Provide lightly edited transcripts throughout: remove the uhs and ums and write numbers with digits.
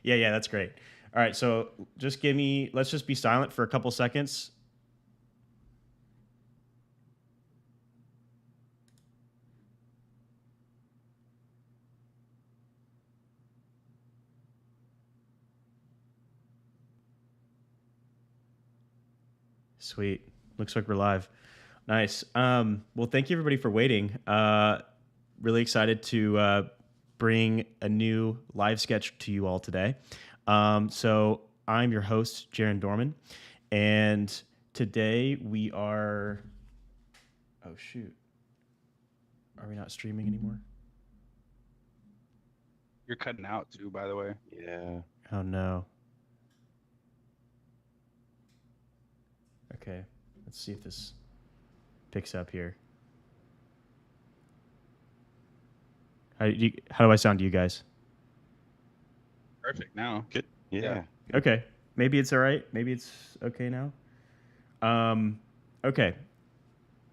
Yeah, that's great. All right, so let's just be silent for a couple seconds. Sweet. Looks like we're live. Nice. Well, thank you everybody for waiting. Really excited to bring a new live sketch to you all today. So I'm your host, Jaren Dorman, and today we are. Oh shoot! Are we not streaming anymore? You're cutting out too, by the way. Yeah. Oh no. Okay, let's see if this picks up here. How do I sound to you guys? Perfect now. Good. Yeah. Okay. Maybe it's all right. Maybe it's okay now. Okay.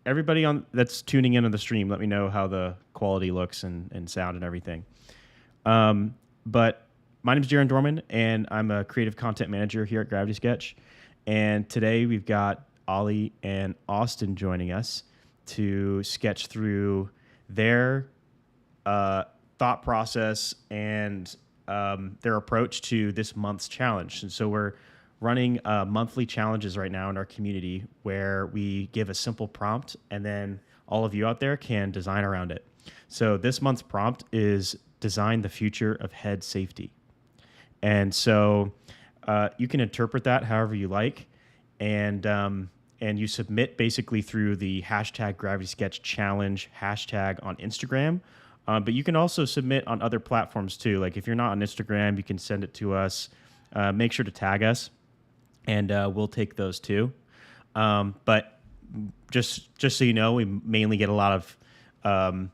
Everybody that's tuning in on the stream, let me know how the quality looks and sound and everything. But my name is Jaren Dorman, and I'm a creative content manager here at Gravity Sketch. And today we've got Ollie and Austin joining us to sketch through their thought process and their approach to this month's challenge. And so we're running monthly challenges right now in our community where we give a simple prompt and then all of you out there can design around it. So this month's prompt is design the future of head safety. And so you can interpret that however you like. And you submit basically through the hashtag Gravity Sketch Challenge hashtag on Instagram. But you can also submit on other platforms too. Like if you're not on Instagram, you can send it to us. Make sure to tag us, and we'll take those too. But just so you know, we mainly get a lot of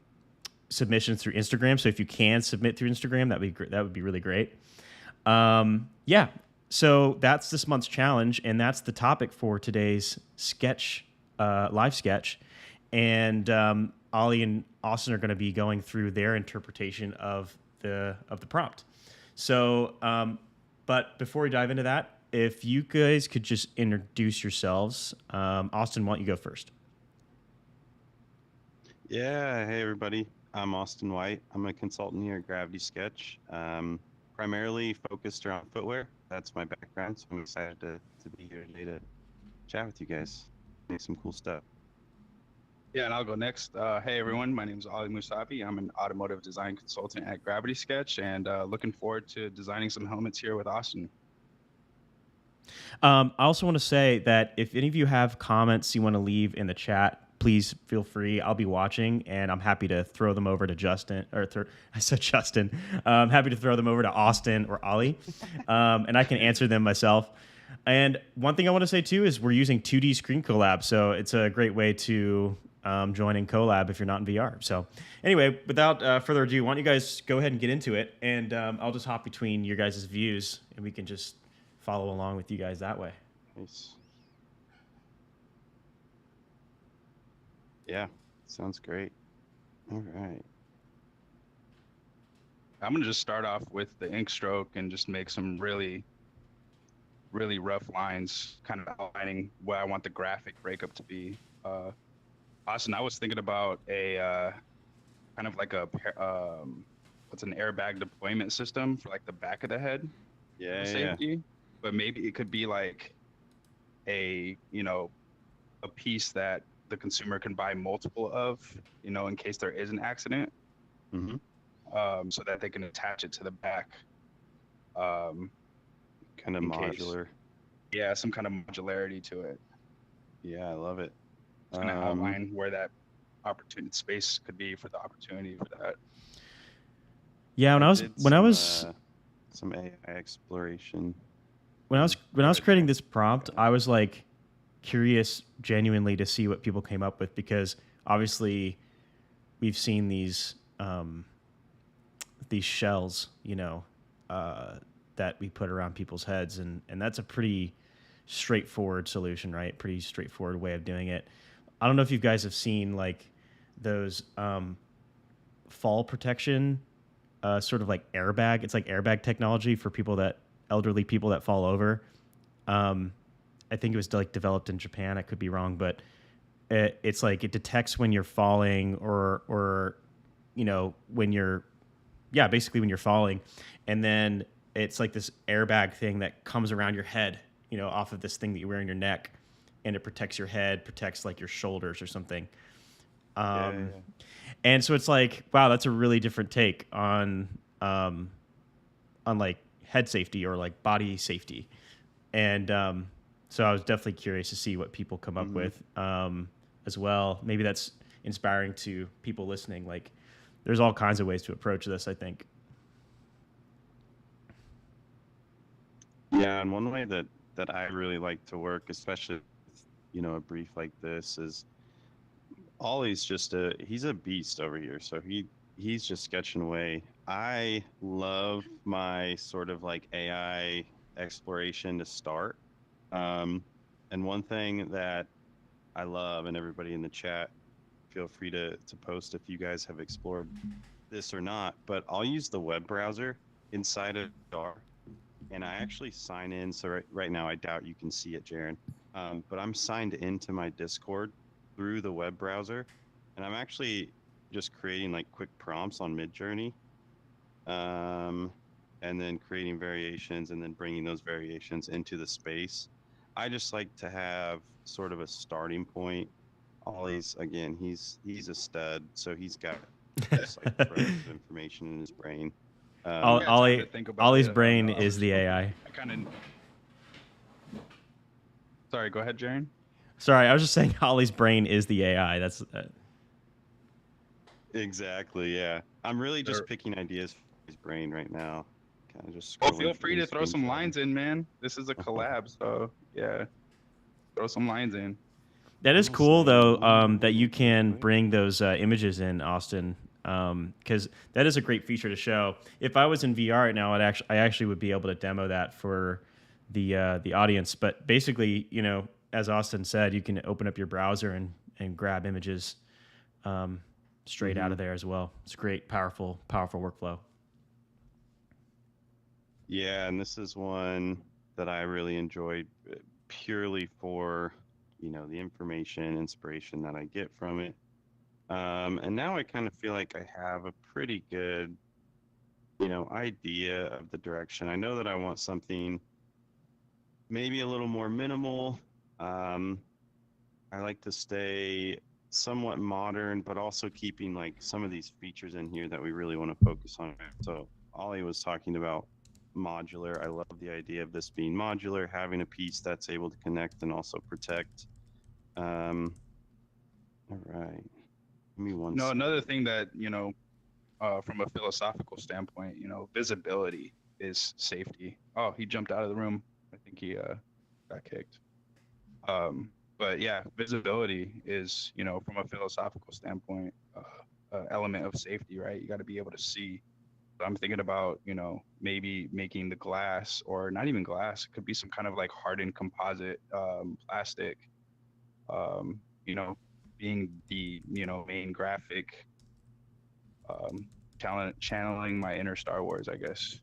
submissions through Instagram. So if you can submit through Instagram, that would be really great. Yeah. So that's this month's challenge, and that's the topic for today's sketch, live sketch. And Ollie and Austin are going to be going through their interpretation of the prompt. So, but before we dive into that, if you guys could just introduce yourselves. Austin, why don't you go first? Yeah. Hey, everybody. I'm Austin White. I'm a consultant here at Gravity Sketch, primarily focused around footwear. That's my background, so I'm excited to be here today to chat with you guys. Make some cool stuff. Yeah, and I'll go next. Hey, everyone. My name is Ollie Moosavi. I'm an automotive design consultant at Gravity Sketch, and looking forward to designing some helmets here with Austin. I also want to say that if any of you have comments you want to leave in the chat, please feel free. I'll be watching, and I'm happy to throw them over to Justin. I said Justin. I'm happy to throw them over to Austin or Ollie, and I can answer them myself. And one thing I want to say too is we're using 2D Screen Collab, so it's a great way to join in collab if you're not in VR. So anyway, without further ado, why don't you guys go ahead and get into it, and I'll just hop between your guys' views, and we can just follow along with you guys that way. Nice. Yeah, sounds great. All right. I'm going to just start off with the ink stroke and just make some really, really rough lines, kind of outlining what I want the graphic breakup to be. Austin, I was thinking about a kind of like what's an airbag deployment system for like the back of the head. Yeah. Safety, but maybe it could be like a piece that the consumer can buy multiple of, in case there is an accident, so that they can attach it to the back. Kind of modular. Yeah, some kind of modularity to it. Yeah, I love it. It's going to outline where that opportunity space could be for the opportunity for that. Yeah, when I was some AI exploration. When I was creating this prompt, I was like curious genuinely to see what people came up with, because obviously we've seen these shells, that we put around people's heads, and that's a pretty straightforward solution, right? Pretty straightforward way of doing it. I don't know if you guys have seen like those fall protection sort of like airbag. It's like airbag technology for elderly people that fall over. I think it was like developed in Japan. I could be wrong, but it's like it detects when you're falling or when you're basically when you're falling, and then it's like this airbag thing that comes around your head, off of this thing that you wear in your neck, and it protects your head, protects like your shoulders or something. Yeah. And so it's like, wow, that's a really different take on like head safety or like body safety. And so I was definitely curious to see what people come up with as well. Maybe that's inspiring to people listening. Like, there's all kinds of ways to approach this, I think. Yeah, and one way that I really like to work, especially with, a brief like this, is Ollie's he's a beast over here. So he's just sketching away. I love my sort of like AI exploration to start. And one thing that I love, and everybody in the chat, feel free to post if you guys have explored this or not, but I'll use the web browser inside of Dar, and I actually sign in. So right now, I doubt you can see it, Jaren, but I'm signed into my Discord through the web browser, and I'm actually just creating like quick prompts on Midjourney, and then creating variations and then bringing those variations into the space. I just like to have sort of a starting point. Ollie's, again, he's a stud, so he's got just like threads of information in his brain. Ollie's brain is the AI. I kind of. Sorry, go ahead, Jaren. Sorry, I was just saying Ollie's brain is the AI. That's Exactly, yeah. I'm really just picking ideas from his brain right now. Kind of just. Oh, feel free to throw some lines in, man. This is a collab, so yeah, throw some lines in. That is cool, though, that you can bring those images in, Austin, because that is a great feature to show. If I was in VR right now, I actually would be able to demo that for the audience. But basically, as Austin said, you can open up your browser and grab images straight out of there as well. It's a great, powerful workflow. Yeah, and this is one that I really enjoyed purely for the information, inspiration that I get from it. And now I kind of feel like I have a pretty good, idea of the direction. I know that I want something maybe a little more minimal. I like to stay somewhat modern, but also keeping like some of these features in here that we really want to focus on. So Ollie was talking about modular. I love the idea of this being modular, having a piece that's able to connect and also protect. All right. Give me one second. Another thing that, from a philosophical standpoint, visibility is safety. Oh, he jumped out of the room. I think he got kicked. But yeah, visibility is, from a philosophical standpoint, an element of safety, right? You got to be able to see. So I'm thinking about, maybe making the glass, or not even glass. It could be some kind of like hardened composite plastic. Being the main graphic, channeling my inner Star Wars, I guess.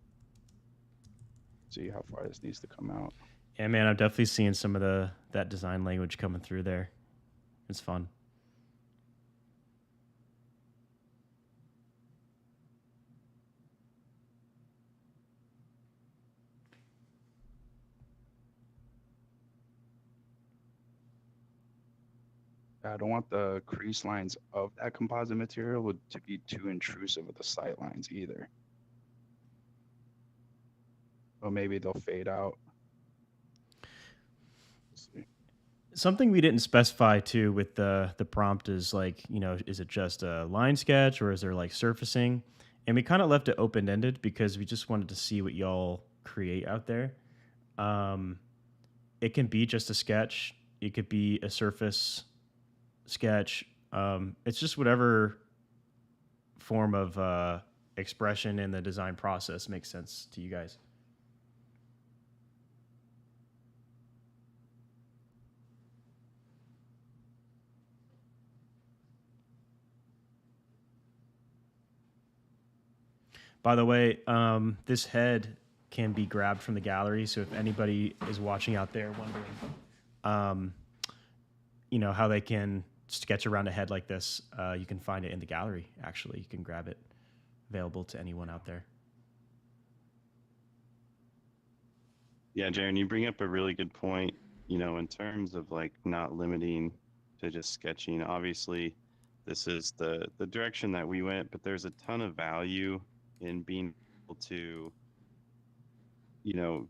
See how far this needs to come out. Yeah, man, I'm definitely seeing some of that design language coming through there. It's fun. I don't want the crease lines of that composite material to be too intrusive with the sight lines either. Or maybe they'll fade out. Let's see. Something we didn't specify too with the prompt is like, is it just a line sketch or is there like surfacing? And we kind of left it open-ended because we just wanted to see what y'all create out there. It can be just a sketch. It could be a surface sketch. It's just whatever form of expression in the design process makes sense to you guys. By the way, this head can be grabbed from the gallery. So if anybody is watching out there wondering, um, how they can sketch around a head like this, you can find it in the gallery. Actually, you can grab it, available to anyone out there. Yeah, Jaren, you bring up a really good point, in terms of like not limiting to just sketching. Obviously, this is the direction that we went, but there's a ton of value in being able to,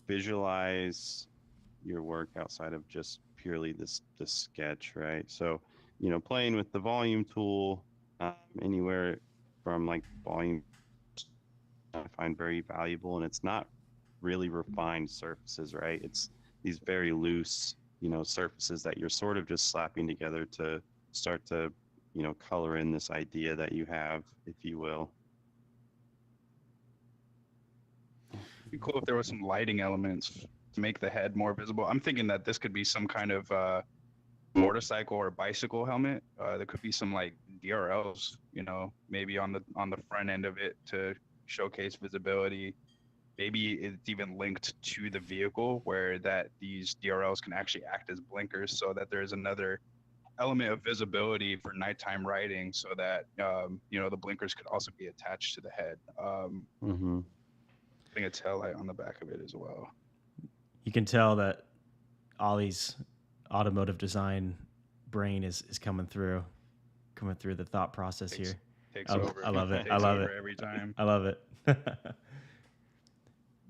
visualize your work outside of just purely this sketch, right? So, playing with the volume tool, anywhere from like volume, I find very valuable, and it's not really refined surfaces, right? It's these very loose, surfaces that you're sort of just slapping together to start to, color in this idea that you have, if you will. It'd be cool if there was some lighting elements to make the head more visible. I'm thinking that this could be some kind of motorcycle or bicycle helmet. There could be some like DRLs, maybe on the front end of it to showcase visibility. Maybe it's even linked to the vehicle where that these DRLs can actually act as blinkers, so that there's another element of visibility for nighttime riding, so that the blinkers could also be attached to the head. Putting a tail light on the back of it as well. You can tell that Ollie's automotive design brain is coming through the thought process here. Takes over. I love it. Takes I love over it every time. I love it.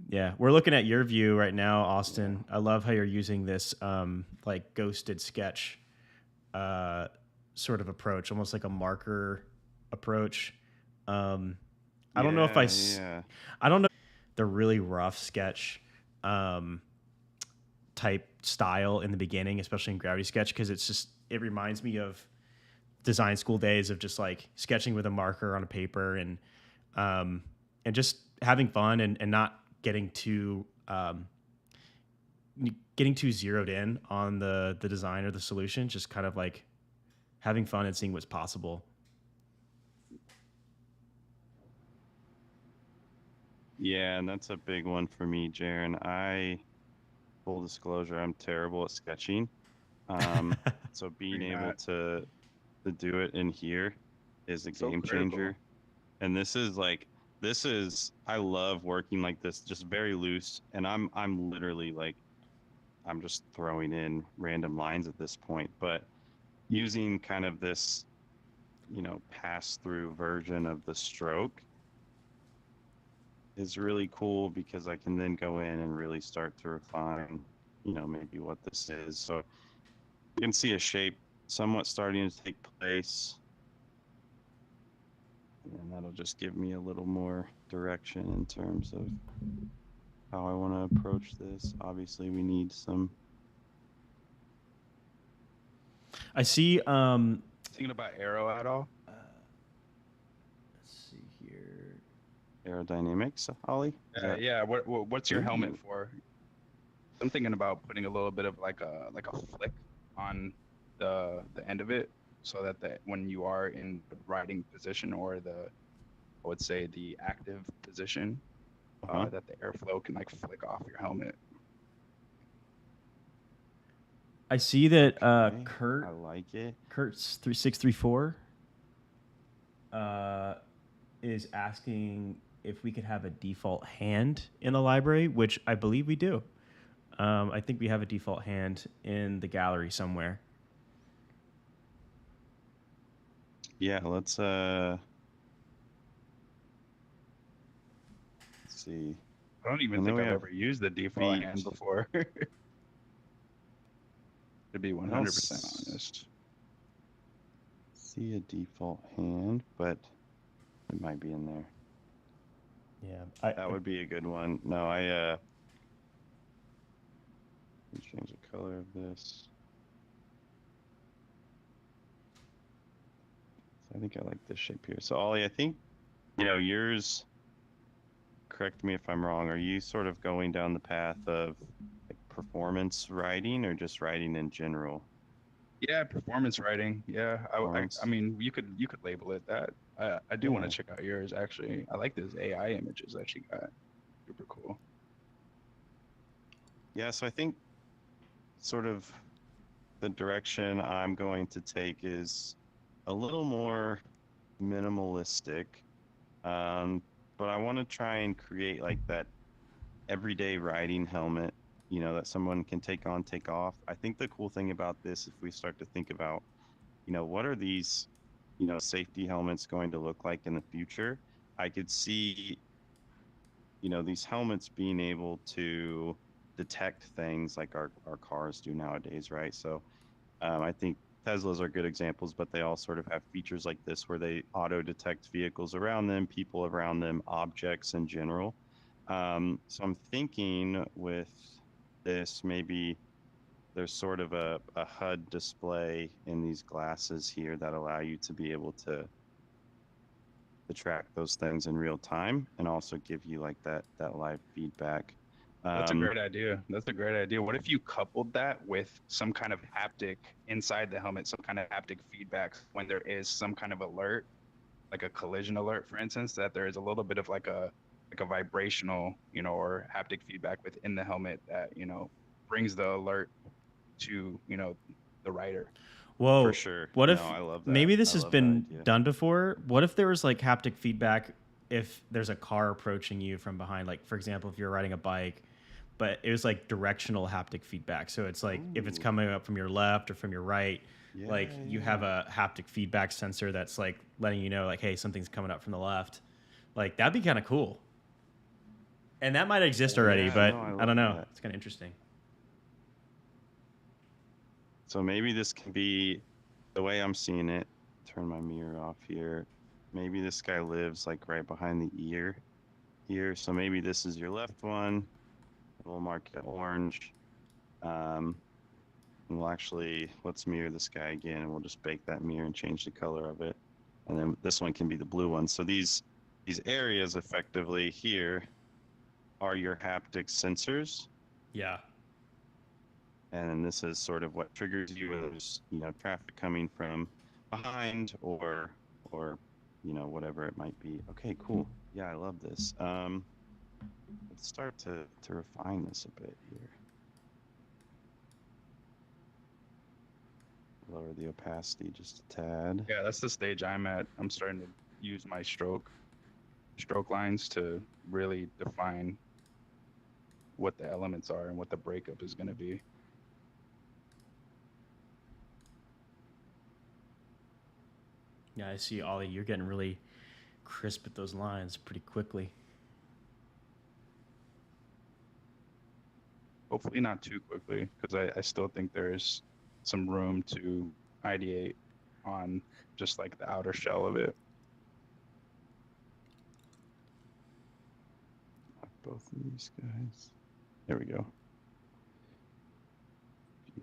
Yeah, we're looking at your view right now, Austin. I love how you're using this like ghosted sketch sort of approach, almost like a marker approach. I don't know if I don't know the really rough sketch type style in the beginning, especially in Gravity Sketch, because it reminds me of design school days of just like sketching with a marker on a paper and just having fun and not getting too zeroed in on the design or the solution, just kind of like having fun and seeing what's possible. Yeah, and that's a big one for me, Jaren. Full disclosure, I'm terrible at sketching. So being able to do it in here is a game changer. And this is I love working like this, just very loose. And I'm literally like, I'm just throwing in random lines at this point, but using kind of this, pass-through version of the stroke is really cool, because I can then go in and really start to refine, maybe what this is. So you can see a shape somewhat starting to take place, and that'll just give me a little more direction in terms of how I want to approach this. Obviously, we need some. I see. Thinking about arrow at all? Let's see here. Aerodynamics, Ollie? Yeah. What's your helmet for? I'm thinking about putting a little bit of like a flick on the end of it, so that when you are in the riding position, or I would say the active position, that the airflow can like flick off your helmet. I see that Kurt. I like it. Kurt's 3634 is asking if we could have a default hand in the library, which I believe we do. I think we have a default hand in the gallery somewhere. Yeah, let's see. I don't even think I've ever used the default hand before. To be 100% honest. See a default hand, but it might be in there. Yeah, that would be a good one. No, change the color of this. So I think I like this shape here. So Ollie, I think, yours, correct me if I'm wrong, are you sort of going down the path of like performance writing, or just writing in general? Yeah, performance writing. Yeah, I mean, you could label it that. I do want Yeah. to check out yours actually. I like those AI images that you got. Super cool. Yeah, so I think sort of the direction I'm going to take is a little more minimalistic. But I want to try and create like that everyday riding helmet, that someone can take on, take off. I think the cool thing about this, if we start to think about, what are these, safety helmets going to look like in the future? I could see, these helmets being able to detect things like our cars do nowadays, right? So I think Teslas are good examples, but they all sort of have features like this where they auto detect vehicles around them, people around them, objects in general. So I'm thinking with this, maybe there's sort of a HUD display in these glasses here that allow you to be able to track those things in real time and also give you like that live feedback. That's a Um, great idea. That's a great idea. What if you coupled that with some kind of haptic inside the helmet, some kind of haptic feedback when there is some kind of alert, like a collision alert, for instance, that there is a little bit of like a vibrational, or haptic feedback within the helmet that, brings the alert to, the rider. for Whoa. sure. What No, if I love that. maybe this I has love that been idea. done before? What if there was like haptic feedback if there's a car approaching you from behind? Like, for example, if you're riding a bike, but it was like directional haptic feedback. So it's like if it's Ooh, coming up from your left or from your right, yeah, like you have a haptic feedback sensor that's like letting you know, like, hey, something's coming up from the left. Like, that'd be kind of cool. And that might exist already, yeah. but No, I I don't love know. that. It's kind of interesting. So maybe this can be the way I'm seeing it. Turn my mirror off here. Maybe this guy lives like right behind the ear here. So maybe this is your left one. We'll mark it orange. Um, and let's mirror this guy again, and we'll just bake that mirror and change the color of it. And then this one can be the blue one. So these areas effectively here are your haptic sensors. Yeah. And then this is sort of what triggers you when there's traffic coming from behind or whatever it might be. Okay, cool. Yeah, I love this. Let's start to refine this a bit here. Lower the opacity just a tad. Yeah, that's the stage I'm at. I'm starting to use my stroke lines to really define what the elements are and what the breakup is going to be. Yeah, I see, Ollie. You're getting really crisp at those lines pretty quickly. Hopefully not too quickly, because I still think there's some room to ideate on just like the outer shell of it. Both of these guys. There we go.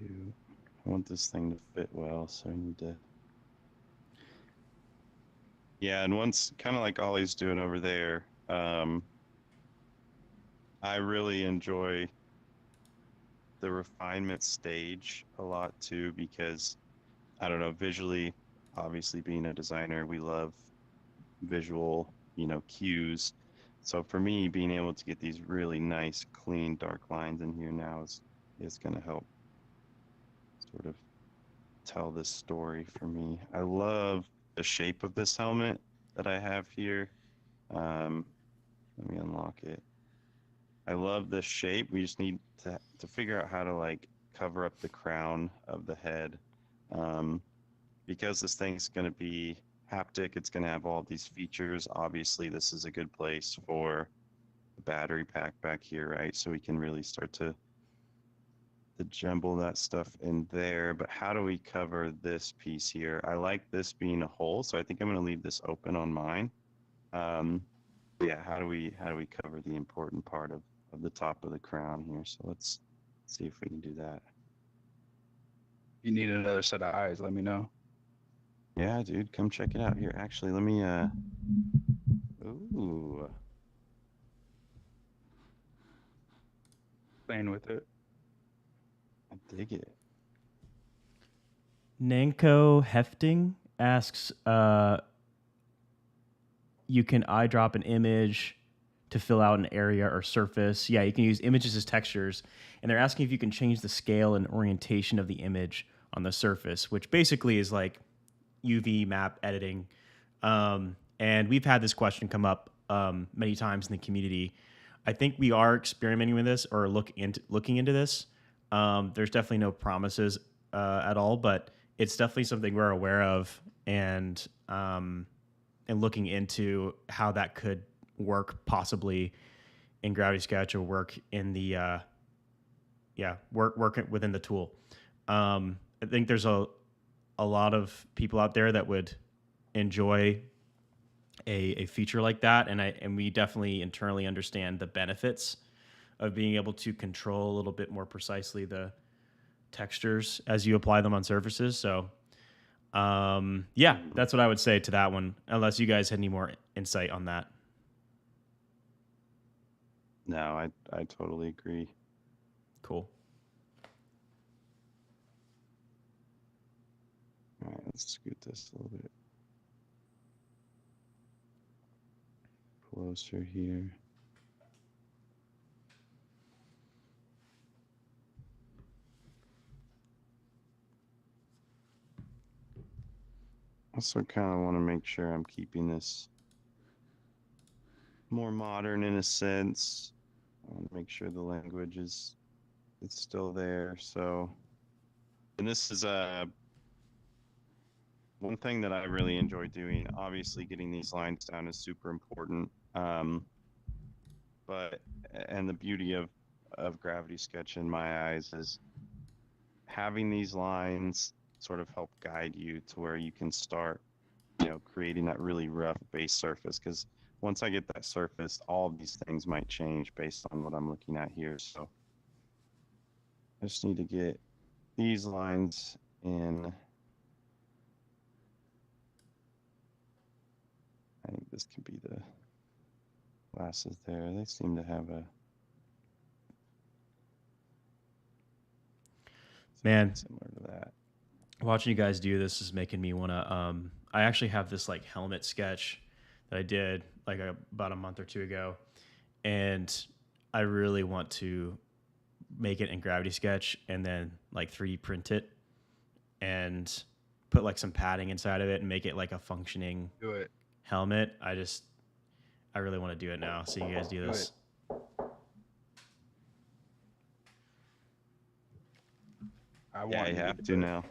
I want this thing to fit well, so I need to. Yeah, and once kind of like Ollie's doing over there, I really enjoy the refinement stage a lot too, because I don't know, visually, obviously being a designer, we love visual, cues. So for me, being able to get these really nice, clean, dark lines in here now is going to help sort of tell this story for me. I love the shape of this helmet that I have here. Let me unlock it. I love this shape. We just need to figure out how to like cover up the crown of the head. Because this thing's going to be haptic, it's going to have all these features. Obviously, this is a good place for the battery pack back here, right? So we can really start to jumble that stuff in there. But how do we cover this piece here? I like this being a hole, so I think I'm going to leave this open on mine. Yeah, how do we cover the important part of the top of the crown here? So let's see if we can do that. If you need another set of eyes, let me know. Yeah, dude, come check it out here. Actually, let me ooh, Playing with it. I dig it. Nanko Hefting asks, you can eyedrop an image to fill out an area or surface. Yeah, you can use images as textures. And they're asking if you can change the scale and orientation of the image on the surface, which basically is like UV map editing. And we've had this question come up many times in the community. I think we are experimenting with this or looking into this. There's definitely no promises at all, but it's definitely something we're aware of and looking into how that could work possibly in Gravity Sketch or work in the work within the tool. I think there's a lot of people out there that would enjoy a feature like that, and we definitely internally understand the benefits of being able to control a little bit more precisely the textures as you apply them on surfaces. So that's what I would say to that one, unless you guys had any more insight on that. No, I totally agree. Cool. All right, let's scoot this a little bit closer here. Also kind of want to make sure I'm keeping this more modern in a sense. I want to make sure the language it's still there. So, and this is one thing that I really enjoy doing. Obviously, getting these lines down is super important. But the beauty of Gravity Sketch in my eyes is having these lines sort of help guide you to where you can start, creating that really rough base surface. Because once I get that surface, all of these things might change based on what I'm looking at here. So I just need to get these lines in. I think this could be the glasses there. They seem to have a Man, similar to that. Watching you guys do this is making me want to. I actually have this like helmet sketch that I did like about a month or two ago, and I really want to make it in Gravity Sketch and then like 3D print it and put like some padding inside of it and make it like a functioning helmet. I really want to do it now. See you guys do this. Yeah, I have to now.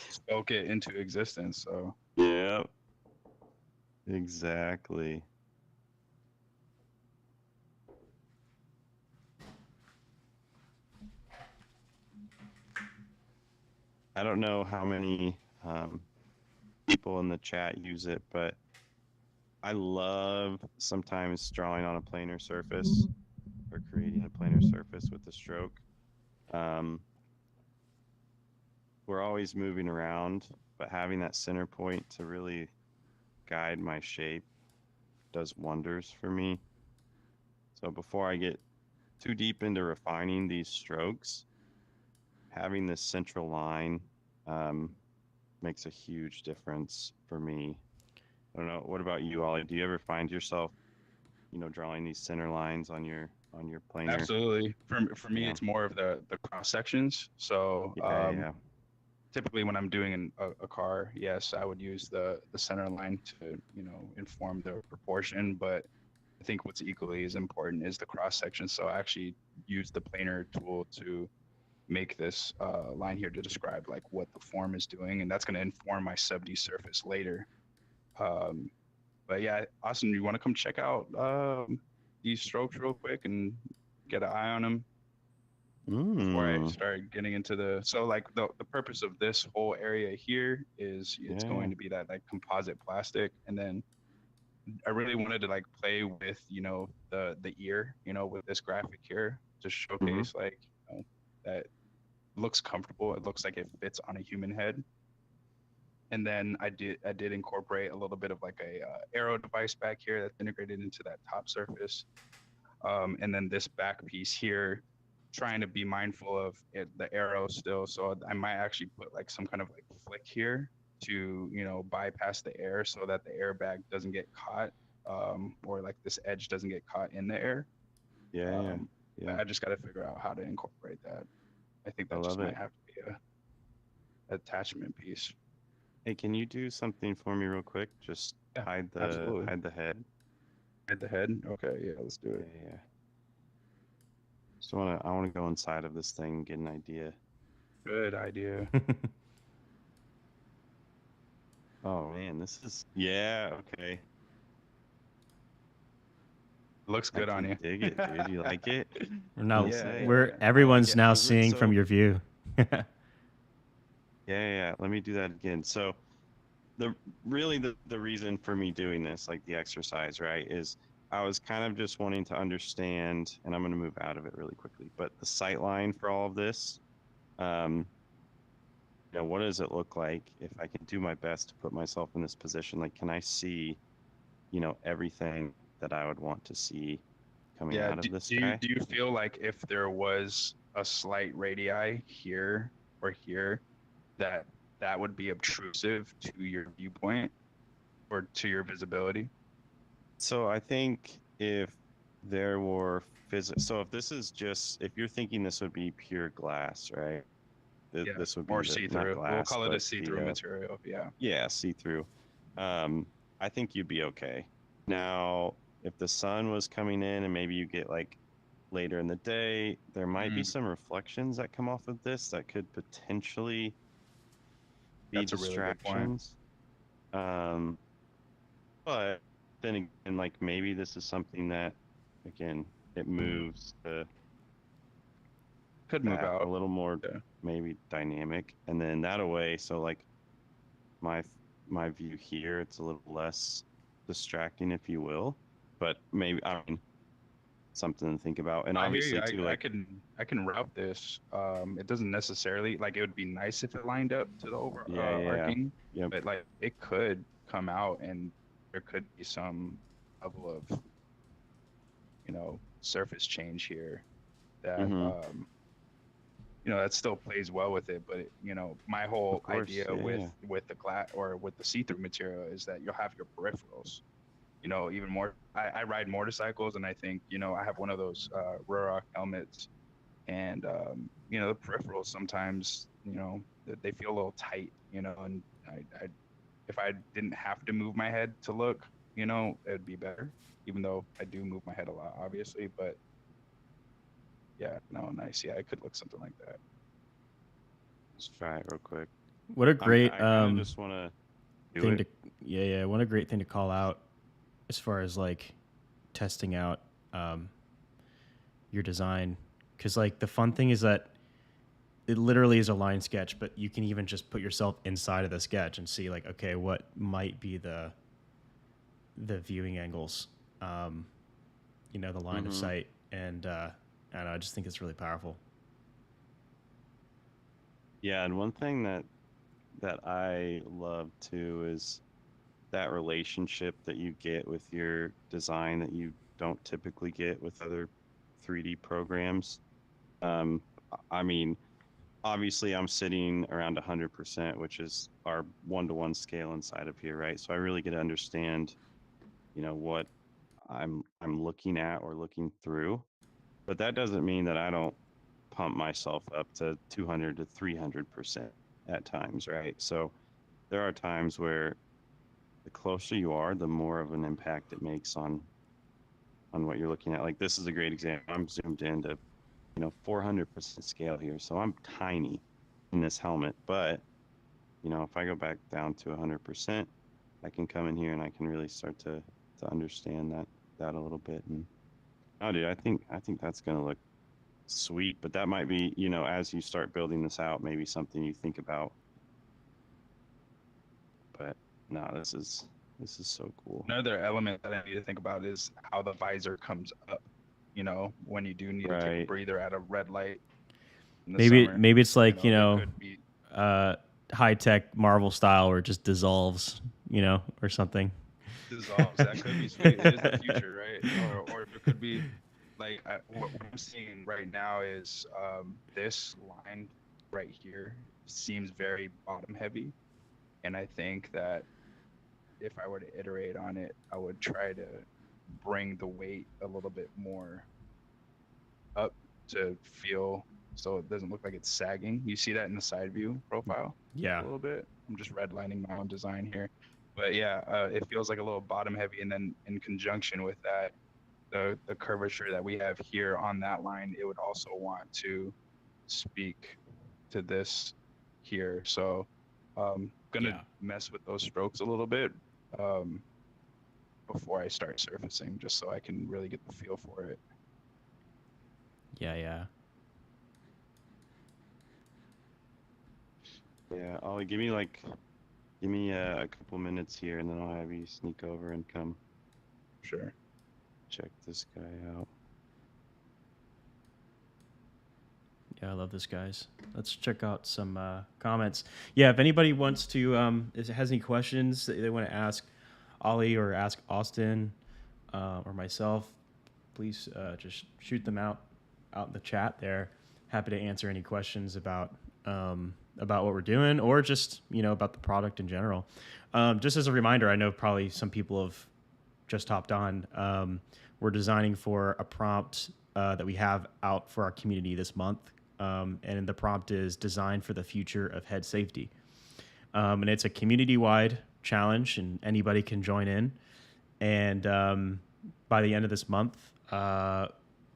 Spoke it into existence. So. Yep. Exactly. I don't know how many people in the chat use it, but I love sometimes drawing on a planar surface or creating a planar surface with a stroke. We're always moving around, but having that center point to really guide my shape does wonders for me. So before I get too deep into refining these strokes, having this central line makes a huge difference for me. I don't know. What about you, Ollie? Do you ever find yourself, drawing these center lines on your planar? Absolutely. For me, it's more of the cross sections. So typically when I'm doing a car, yes, I would use the center line to inform the proportion. But I think what's equally as important is the cross section. So I actually use the planar tool to make this line here to describe like what the form is doing, and that's going to inform my sub-D surface later. But yeah, Austin, you want to come check out these strokes real quick and get an eye on them before I start getting into so like the purpose of this whole area here is it's going to be that like composite plastic, and then I really wanted to like play with the ear with this graphic here to showcase like that looks comfortable. It looks like it fits on a human head. And then I did incorporate a little bit of like a arrow device back here that's integrated into that top surface. And then this back piece here, trying to be mindful of the arrow still. So I might actually put like some kind of like flick here to, you know, bypass the air so that the airbag doesn't get caught, or like this edge doesn't get caught in the air. Yeah, yeah, Um, yeah. I just got to figure out how to incorporate that. I think I that just love might it. have to be a attachment piece. Hey, can you do something for me real quick? Just Yeah, hide absolutely. the head. Hide the head. Okay, yeah, let's do Yeah, it. yeah. I wanna go inside of this thing and get an idea. Good idea. Oh man, this is yeah, okay. Looks I good on can you. dig it, dude. You like it? We're Let now me Yeah, say. yeah, yeah. I like everyone's it. now seeing from So your view. yeah, let me do that again. So the really the reason for me doing this, like the exercise, right, is I was kind of just wanting to understand, and I'm going to move out of it really quickly, but the sight line for all of this, um, you know, what does it look like if I can do my best to put myself in this position? Like, can I see, you know, everything that I would want to see coming Yeah. out of this Do you guy? do you feel like if there was a slight radii here or here, that that would be obtrusive to your viewpoint or to your visibility? So I think if there were physics, so if this is just, if you're thinking this would be pure glass, right? Yeah. This would be Or the, not see-through. We'll glass, call it a but see-through the, material. Yeah. yeah, see-through. I think you'd be okay. Now, if the sun was coming in and maybe you get like later in the day, there might be Mm, some reflections that come off of this that could potentially be that's a really good point. distractions. Um, but then again, like maybe this is something that, again, it moves to Could move that a out. little more Yeah. maybe dynamic, and then that away. So like my my view here, it's a little less distracting, if you will. But maybe I mean something to think about, and I hear you. obviously too, like I can route this. It doesn't necessarily like it would be nice if it lined up to the over yeah, arcing, yep, but like it could come out and there could be some level of, you know, surface change here that mm-hmm, you know, that still plays well with it. But you know, my of whole course, idea yeah, with the glass or with the see-through material is that you'll have your peripherals. You know, even more. I ride motorcycles, and I think, you know, I have one of those Ruroc helmets, and you know, the peripherals sometimes, you know, they feel a little tight. You know, and I if I didn't have to move my head to look, you know, it would be better. Even though I do move my head a lot, obviously, but yeah, no, nice. Yeah, it could look something like that. let's try it real quick. What a great I kind of just want to do thing it. to yeah, what a great thing to call out as far as like testing out um, your design, because like the fun thing is that it literally is a line sketch, but you can even just put yourself inside of the sketch and see like, okay, what might be the viewing angles, you know, the line of Mm-hmm. sight, and I don't know, I just think it's really powerful. Yeah, and one thing that I love too is that relationship that you get with your design that you don't typically get with other 3D programs. Um, I mean, obviously, I'm sitting around 100%, which is our one-to-one scale inside of here, right? So I really get to understand, you know, what I'm looking at or looking through. But that doesn't mean that I don't pump myself up to 200 to 300% at times, right? So there are times where the closer you are, the more of an impact it makes on what you're looking at. Like this is a great example. I'm zoomed into, you know, 400% scale here, so I'm tiny in this helmet. But you know, if I go back down to 100%, I can come in here and I can really start to understand that a little bit. And oh, dude, I think that's gonna look sweet. But that might be, you know, as you start building this out, maybe something you think about. But no, this is so cool. Another element that I need to think about is how the visor comes up. You know, when you do need to take a Right. breather at a red light in the Maybe summer, maybe it's you like, you know, there know, could be high tech Marvel style where it just dissolves, you know, or something. dissolves. That could be sweet. It is the future, right? Or there could be like what I'm seeing right now is this line right here seems very bottom heavy, And I think that if I were to iterate on it, I would try to bring the weight a little bit more up to feel so it doesn't look like it's sagging. You see that in the side view profile Yeah. a little bit. I'm just redlining my own design here. But yeah, it feels like a little bottom heavy. And then in conjunction with that, the curvature that we have here on that line, it would also want to speak to this here. So gonna Yeah. mess with those strokes a little bit um, before I start surfacing, just so I can really get the feel for it. Yeah. Yeah. Yeah, Ollie, give me a couple minutes here, and then I'll have you sneak over and come Sure. check this guy out. Yeah, I love this, guys. Let's check out some comments. Yeah, if anybody wants to, has any questions that they want to ask Ollie or ask Austin or myself, please just shoot them out in the chat there. Happy to answer any questions about what we're doing or just about the product in general. Just as a reminder, I know probably some people have just hopped on. We're designing for a prompt that we have out for our community this month. And the prompt is Design for the Future of Head Safety. And it's a community-wide challenge, and anybody can join in. And by the end of this month,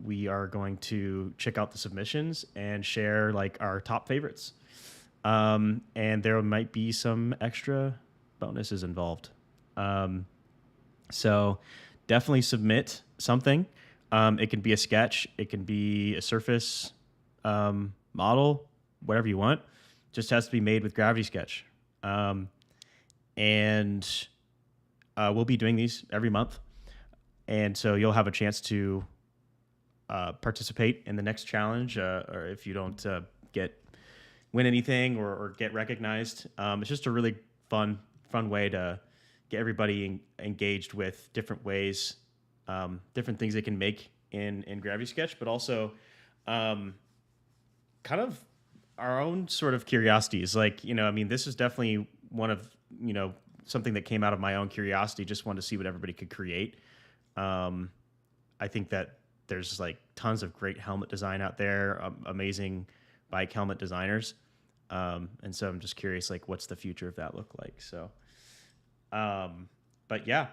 we are going to check out the submissions and share like our top favorites. And there might be some extra bonuses involved. So definitely submit something. It can be a sketch. It can be a surface model, whatever you want. Just has to be made with Gravity Sketch. And we'll be doing these every month. And so you'll have a chance to participate in the next challenge, or if you don't win anything or get recognized. It's just a really fun way to get everybody engaged with different ways, different things they can make in Gravity Sketch, but also kind of our own sort of curiosities. Like, this is definitely one of, something that came out of my own curiosity. Just wanted to see what everybody could create. I think that there's like tons of great helmet design out there, amazing bike helmet designers. And so I'm just curious, like, what's the future of that look like? So, but yeah,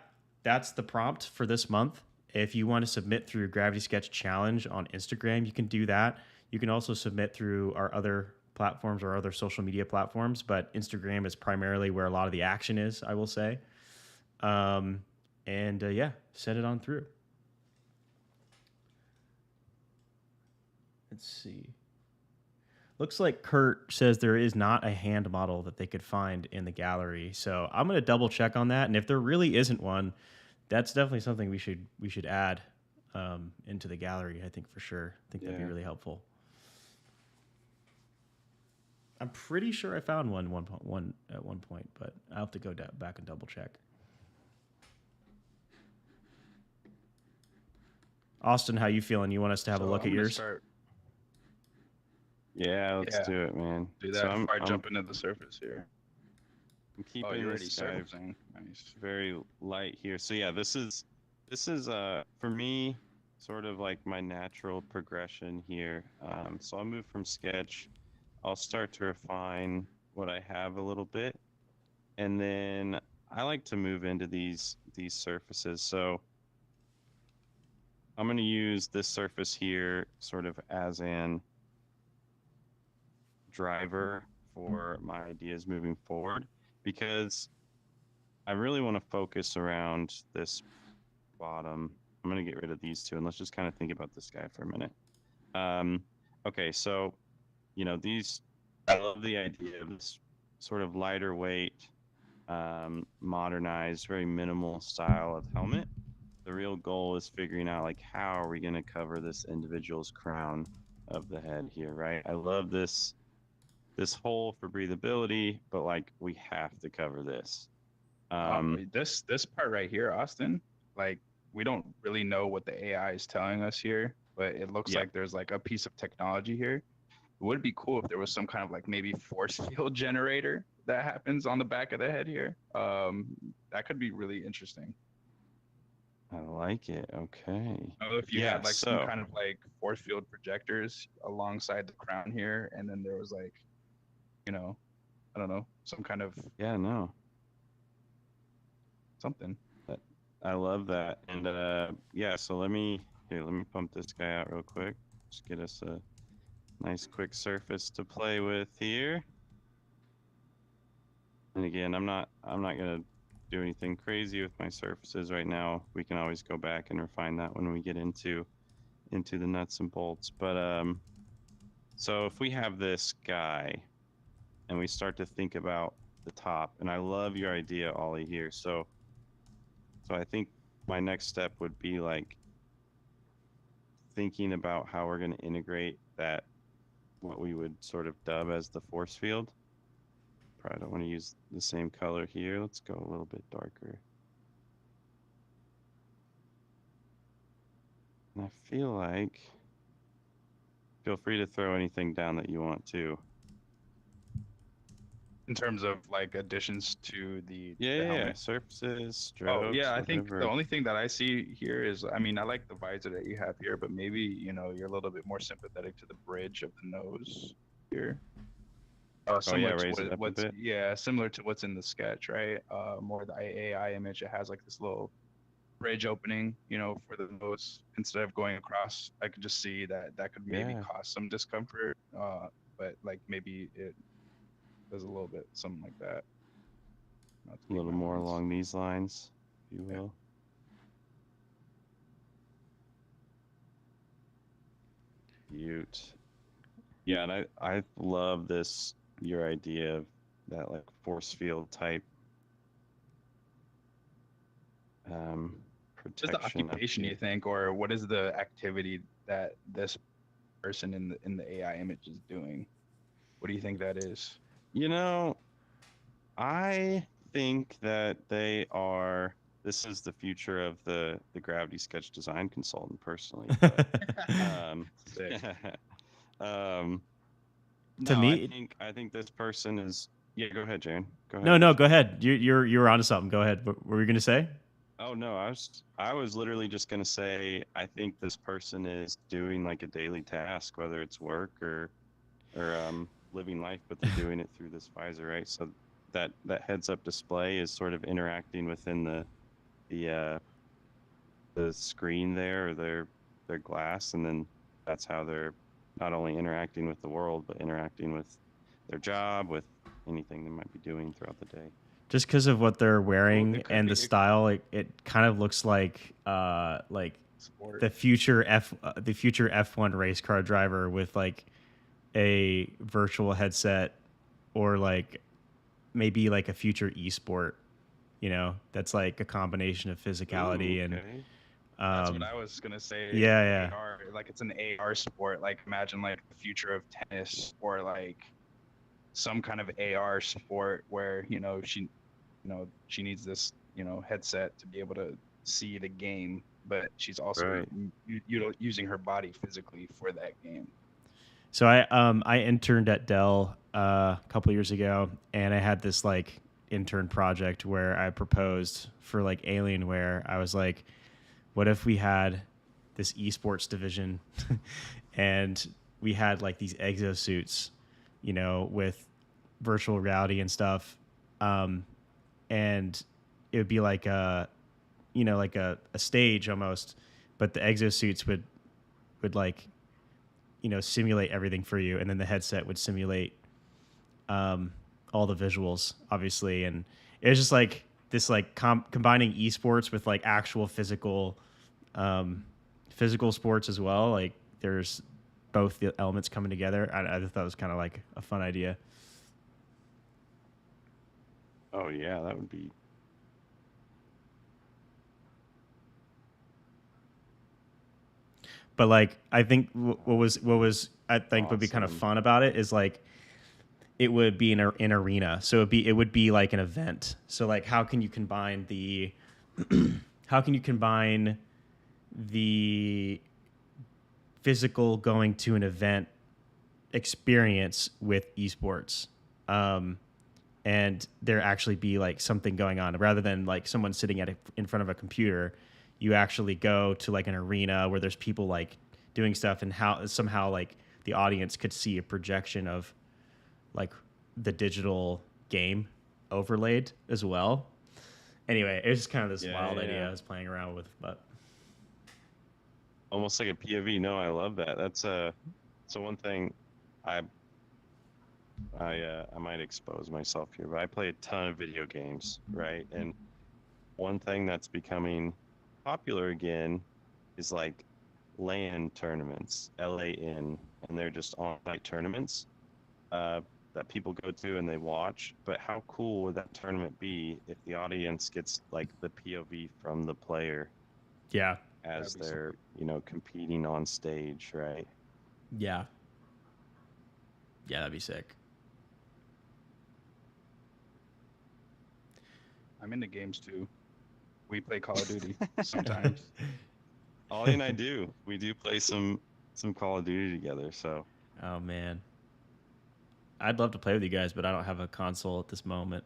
that's the prompt for this month. If you want to submit through Gravity Sketch Challenge on Instagram, you can do that. You can also submit through our other platforms or other social media platforms, but Instagram is primarily where a lot of the action is, I will say. Yeah, send it on through. Let's see. Looks like Kurt says there is not a hand model that they could find in the gallery. So I'm going to double check on that. And if there really isn't one, that's definitely something we should add into the gallery, I think, for sure. I think that'd be really helpful. I'm pretty sure I found one at one point, but I'll have to go back and double check. Austin, how you feeling? You want us to have a look at yours? Yeah, let's do it, man. Do that before I jump into the surface here. I'm keeping this guy very light here. So yeah, this is for me sort of like my natural progression here. So I'll move from sketch. I'll start to refine what I have a little bit, and then I like to move into these surfaces. So I'm going to use this surface here sort of as an driver for my ideas moving forward, because I really want to focus around this bottom. I'm going to get rid of these two, and let's just kind of think about this guy for a minute. Okay, so I love the idea of this sort of lighter weight, modernized, very minimal style of helmet. The real goal is figuring out like how are we going to cover this individual's crown of the head here, right? I love this hole for breathability, but like we have to cover this. This part right here, Austin, like we don't really know what the AI is telling us here, but it looks like there's like a piece of technology here would be cool if there was some kind of like maybe force field generator that happens on the back of the head here. That could be really interesting. I like it. Okay. If you Yeah. had like some So kind of like force field projectors alongside the crown here, and then there was like, you know, I don't know, some kind of yeah, no, something. I love that. And yeah. So let me pump this guy out real quick. Just get us a nice quick surface to play with here. And again, I'm not gonna do anything crazy with my surfaces right now. We can always go back and refine that when we get into the nuts and bolts. But so if we have this guy and we start to think about the top, and I love your idea, Ollie, here. So I think my next step would be like thinking about how we're going to integrate that, what we would sort of dub as the force field. Probably don't want to use the same color here. Let's go a little bit darker. And I feel like, feel free to throw anything down that you want to. In terms of like additions to the Yeah, helmet. surfaces, strokes, Oh yeah, I think whatever. the only thing that I see here is, I mean, I like the visor that you have here, but maybe you're a little bit more sympathetic to the bridge of the nose here. Similar to Raise it up a what's bit. similar to what's in the sketch, right? More the AI image, it has like this little bridge opening, for the nose instead of going across. I could just see that could maybe Yeah, cause some discomfort, but like maybe it does a little bit something like that. Not to a make little my more lines. along these lines, if you Yeah. will. Cute. Yeah, and I love this, your idea of that like force field type What's the protection up occupation here. you think, or what is the activity that this person in the AI image is doing? What do you think that is? You know, I think that they are. This is the future of the gravity sketch design consultant, personally. But Sick. um, To no, me, I think this person is. Yeah, go ahead, Jaren. Go ahead. no, go ahead. You're onto something. Go ahead. What were you gonna say? Oh no, I was literally just gonna say I think this person is doing like a daily task, whether it's work or living life, but they're doing it through this visor, right? So that heads up display is sort of interacting within the uh, the screen there, or their glass, and then that's how they're not only interacting with the world, but interacting with their job, with anything they might be doing throughout the day. Just because of what they're Cool. wearing It could and be the style, it kind of looks like sport. the future F1 race car driver with like a virtual headset, or like maybe like a future esport, that's like a combination of Ooh, physicality and okay. That's what I was gonna say. yeah. AR, like it's an AR sport. Like imagine like the future of tennis, or like some kind of AR sport where she needs this headset to be able to see the game, but she's also Right. using her body physically for that game. So I interned at Dell a couple years ago, and I had this like intern project where I proposed for like Alienware. I was like, what if we had this esports division, and we had like these exosuits, with virtual reality and stuff, and it would be like like a stage almost, but the exosuits would like simulate everything for you, and then the headset would simulate all the visuals, obviously. And it was just like this, like combining esports with like actual physical sports as well. Like there's both the elements coming together. I just thought it was kind of like a fun idea. Oh yeah, that would be. But like I think what was I think would be kind of Awesome. fun about it is like it would be an arena. So it would be like an event. So like how can you combine the how can you combine the physical going to an event experience with esports, and there actually be like something going on rather than like someone sitting in front of a computer. You actually go to like an arena where there's people like doing stuff, and how somehow like the audience could see a projection of like the digital game overlaid as well. Anyway, it was just kind of this wild idea I was playing around with, but almost like a POV. No, I love that. That's so one thing I might expose myself here, but I play a ton of video games, right? And one thing that's becoming popular again is like LAN tournaments, LAN, and they're just on-site tournaments that people go to and they watch. But how cool would that tournament be if the audience gets like the POV from the player? Yeah. As they're, competing on stage, right? Yeah. Yeah, that'd be sick. I'm into games too. We play Call of Duty sometimes. Ollie and I do. We do play some Call of Duty together, so. Oh man. I'd love to play with you guys, but I don't have a console at this moment.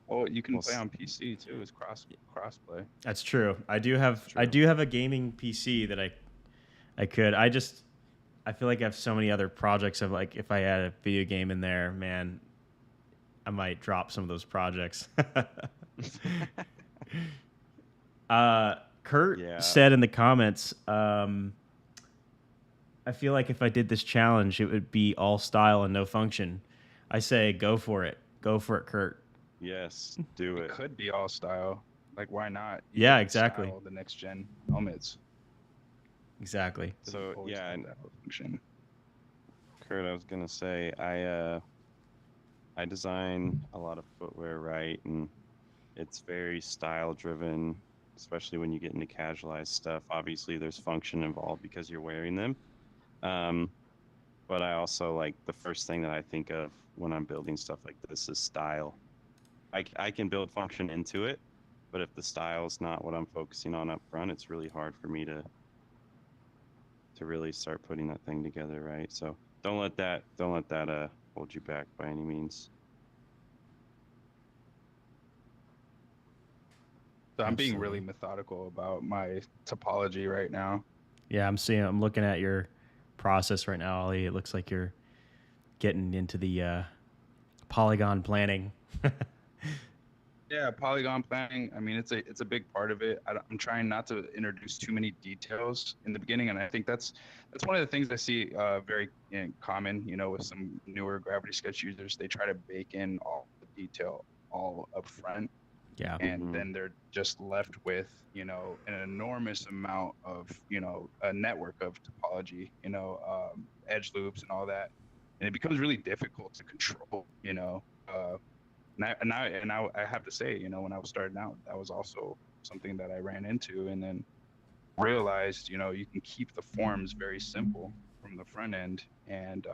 Well, you can play on PC too. It's crossplay. That's true. I do have a gaming PC that I could. I feel like I have so many other projects of like if I add a video game in there, man, I might drop some of those projects. Kurt said in the comments, I feel like if I did this challenge, it would be all style and no function. I say go for it. Go for it, Kurt. Yes, do it. It could be all style. Like, why not? Yeah, exactly. The next gen helmets. Exactly. So yeah, and Kurt, I was gonna say I design a lot of footwear, right? And it's very style driven, especially when you get into casualized stuff. Obviously, there's function involved because you're wearing them. But I also like the first thing that I think of when I'm building stuff like this is style. I can build function into it, but if the style is not what I'm focusing on up front, it's really hard for me to really start putting that thing together, right? So don't let that hold you back by any means. So I'm being really methodical about my topology right now. Yeah, I'm looking at your process right now, Ollie. It looks like you're getting into the polygon planning. Yeah, polygon planning. I mean, it's a big part of it. I'm trying not to introduce too many details in the beginning, and I think that's one of the things I see very common. With some newer Gravity Sketch users, they try to bake in all the detail all up front. Yeah. And then they're just left with, an enormous amount of, a network of topology, edge loops and all that. And it becomes really difficult to control, and I have to say, when I was starting out, that was also something that I ran into, and then realized, you can keep the forms very simple from the front end, and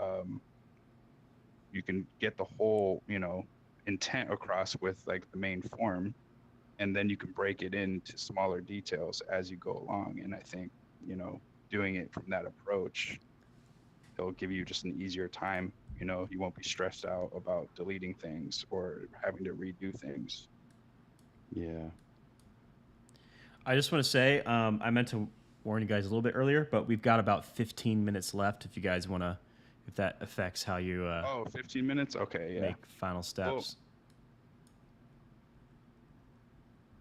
you can get the whole, intent across with like the main form, and then you can break it into smaller details as you go along. And I think, doing it from that approach, it'll give you just an easier time. You won't be stressed out about deleting things or having to redo things. Yeah. I just want to say, I meant to warn you guys a little bit earlier, but we've got about 15 minutes left if you guys want to, if that affects how you 15 minutes? Okay, yeah. Make final steps. Well,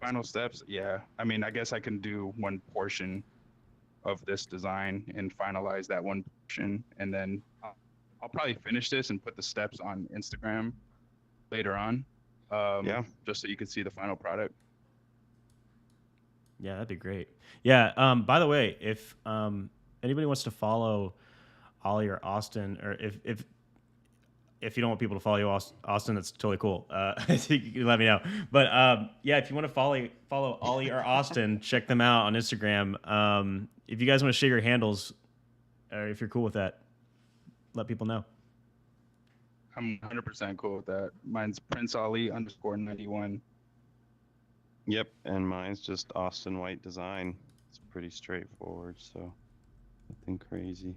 final steps, yeah. I mean, I guess I can do one portion of this design and finalize that one portion, and then I'll probably finish this and put the steps on Instagram later on. Just so you can see the final product. Yeah, that'd be great. Yeah. By the way, if anybody wants to follow Ollie or Austin, or if you don't want people to follow you, Austin, that's totally cool. You can let me know. But yeah, if you want to follow Ollie or Austin, check them out on Instagram. If you guys want to share your handles, or if you're cool with that, let people know. I'm 100% cool with that. Mine's Prince Ollie _91. Yep, and mine's just Austin White Design. It's pretty straightforward, so nothing crazy.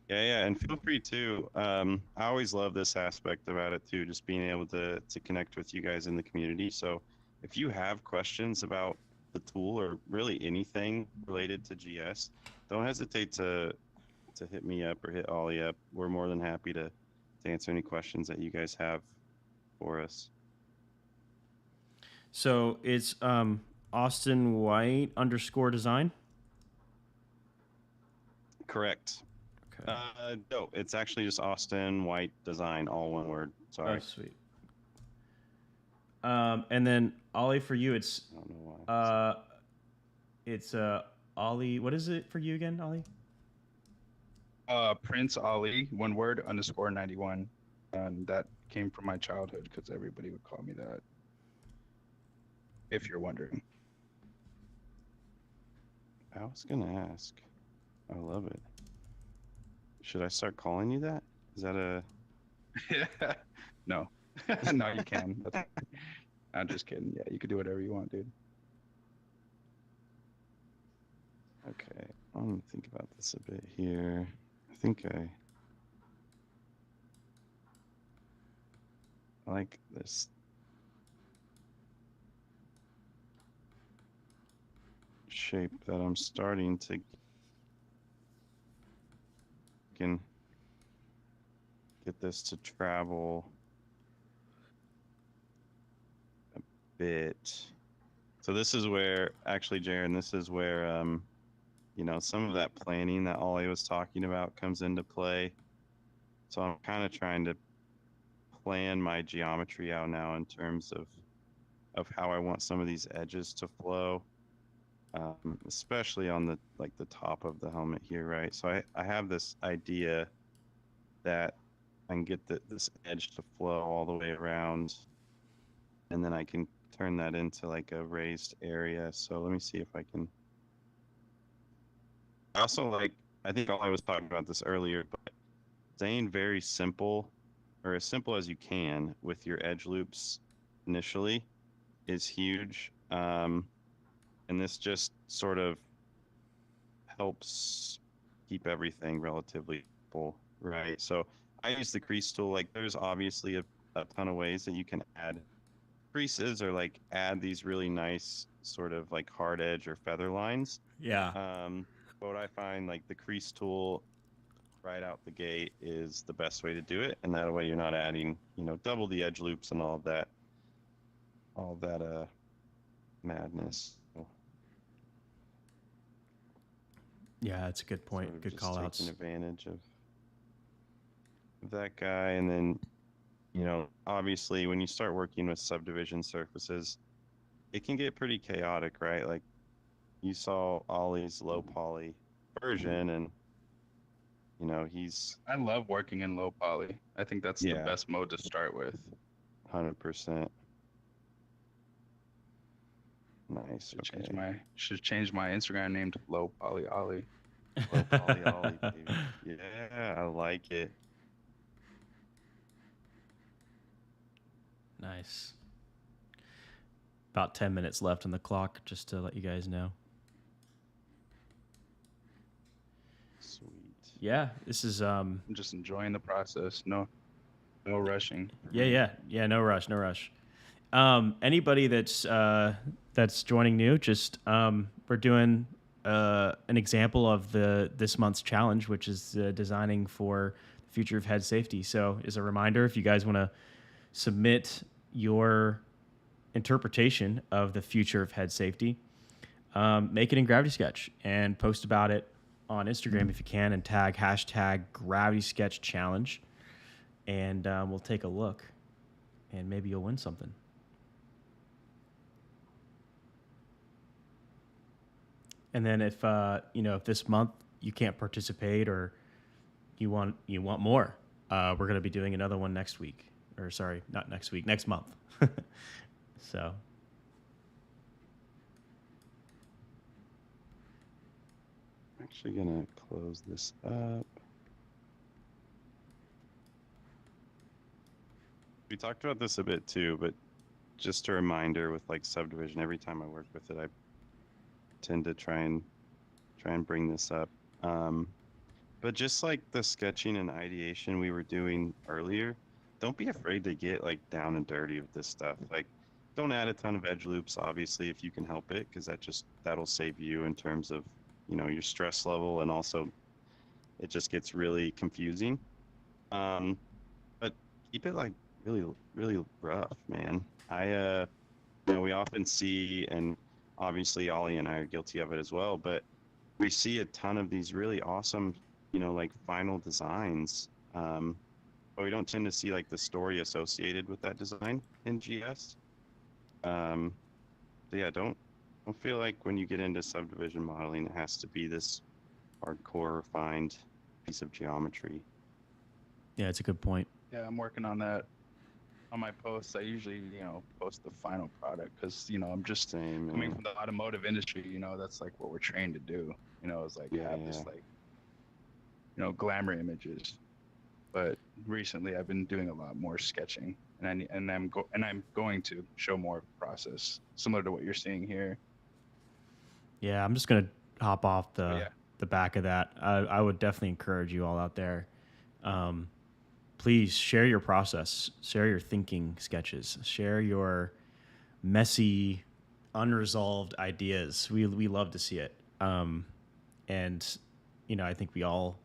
Yeah, and feel free to. I always love this aspect about it too, just being able to connect with you guys in the community. So if you have questions about the tool or really anything related to GS, don't hesitate to hit me up or hit Ollie up. We're more than happy to answer any questions that you guys have for us. So it's Austin White _design. Correct. Okay. No, it's actually just Austin White Design, all one word. Oh, Sorry. sweet. And then Ollie, for you, I don't know why. it's Ollie. What is it for you again, Ollie? Prince Ollie, one word _91, and that came from my childhood because everybody would call me that. If you're wondering. I was gonna ask. I love it. Should I start calling you that? Is that a? No, no, you can. I'm just kidding. Yeah, you could do whatever you want, dude. Okay, I'm gonna think about this a bit here. I think I like this shape that I'm starting to can get this to travel a bit. So this is where, actually, Jaren, this is where some of that planning that Ollie was talking about comes into play. So I'm kind of trying to plan my geometry out now in terms of how I want some of these edges to flow, especially on the top of the helmet here, right? So I have this idea that I can get this edge to flow all the way around, and then I can turn that into like a raised area. So let me see if I can. I also I think I was talking about this earlier, but staying very simple or as simple as you can with your edge loops initially is huge. And this just sort of helps keep everything relatively simple, right? So I use the crease tool. Like there's obviously a ton of ways that you can add creases or like add these really nice sort of like hard edge or feather lines. Yeah. But what I find like the crease tool right out the gate is the best way to do it, and that way you're not adding double the edge loops and all that madness. So Yeah, that's a good point. sort of Good just call taking outs. advantage of that guy. And then obviously when you start working with subdivision surfaces, it can get pretty chaotic, right? Like you saw Ollie's low poly version, and he's I love working in low poly. I think that's the yeah, best mode to start with. 100%. Nice. Okay. Should change my Instagram name to Low Poly Ollie. Low poly Ollie, baby. Yeah, I like it. Nice. About 10 minutes left on the clock, just to let you guys know. Sweet. Yeah, this is I'm just enjoying the process. No rushing. yeah. No rush, no rush. Anybody that's joining new, just we're doing an example of this month's challenge, which is designing for the future of head safety. So, as a reminder, if you guys want to submit your interpretation of the future of head safety, make it in Gravity Sketch and post about it on Instagram if you can, and tag #Gravity Sketch Challenge, and we'll take a look, and maybe you'll win something. And then if if this month you can't participate or you want more, we're going to be doing another one next week, or sorry, not next week, next month. So. I'm actually gonna close this up. We talked about this a bit too, but just a reminder with like subdivision, every time I work with it, I tend to try and bring this up. But just like the sketching and ideation we were doing earlier, don't be afraid to get like down and dirty with this stuff. Like, don't add a ton of edge loops, obviously, if you can help it, because that'll save you in terms of, your stress level, and also it just gets really confusing. Um, but keep it like really, really rough, man. We often see, and obviously Ollie and I are guilty of it as well, but we see a ton of these really awesome, like final designs. But we don't tend to see like the story associated with that design in GS. Um, so yeah, don't feel like when you get into subdivision modeling, it has to be this hardcore refined piece of geometry. Yeah, it's a good point. Yeah, I'm working on that. On my posts, I usually, post the final product because, I'm just Same, coming man. from the automotive industry. That's like what we're trained to do. It's like Yeah, have this like, glamour images. But recently, I've been doing a lot more sketching, and I'm going to show more process similar to what you're seeing here. Yeah, I'm just gonna hop off But the yeah, the back of that. I would definitely encourage you all out there. Please share your process, share your thinking sketches, share your messy, unresolved ideas. We love to see it. And I think we all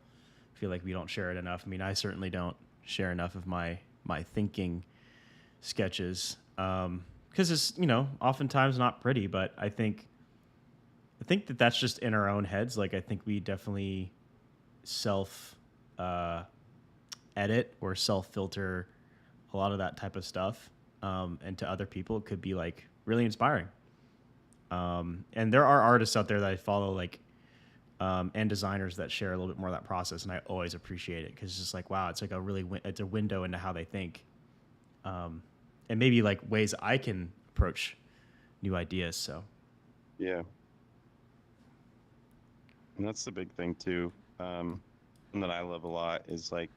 feel like we don't share it enough. I mean, I certainly don't share enough of my thinking sketches because it's oftentimes not pretty. But I think that that's just in our own heads. Like I think we definitely self edit or self filter a lot of that type of stuff, and to other people it could be like really inspiring. And there are artists out there that I follow, like and designers that share a little bit more of that process, and I always appreciate it because it's just like, wow, it's like it's a window into how they think, and maybe like ways I can approach new ideas. So yeah. And that's the big thing too. And that I love a lot is like,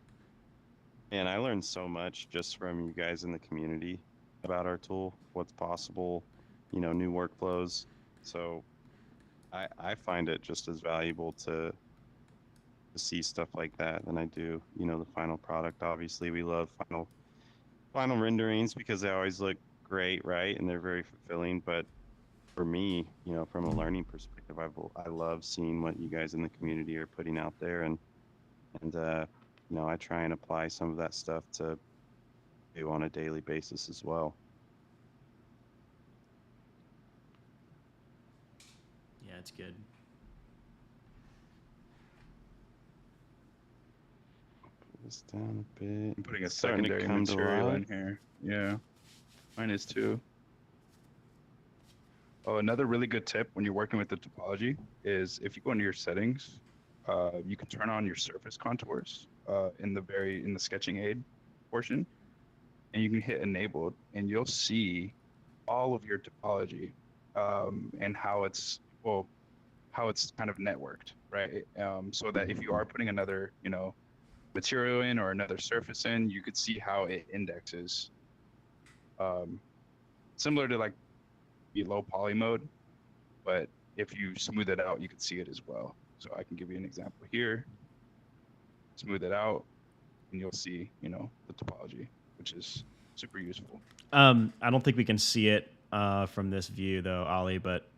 man, I learned so much just from you guys in the community about our tool, what's possible, new workflows. So I find it just as valuable to see stuff like that than I do, the final product. Obviously, we love final renderings because they always look great, right? And they're very fulfilling. But for me, from a learning perspective, I love seeing what you guys in the community are putting out there, and I try and apply some of that stuff to do on a daily basis as well. yeah, it's good. Put this down a bit. I'm putting a It's starting to secondary come to material life. in here. Yeah, mine is too. Oh, another really good tip when you're working with the topology is if you go into your settings, you can turn on your surface contours in the sketching aid portion, and you can hit enabled, and you'll see all of your topology, and how it's kind of networked, right? So that if you are putting another material in or another surface in, you could see how it indexes, um, similar to like the low poly mode, but if you smooth it out, you can see it as well. So I can give you an example here. Smooth it out, and you'll see, the topology, which is super useful. I don't think we can see it from this view though, Ollie, but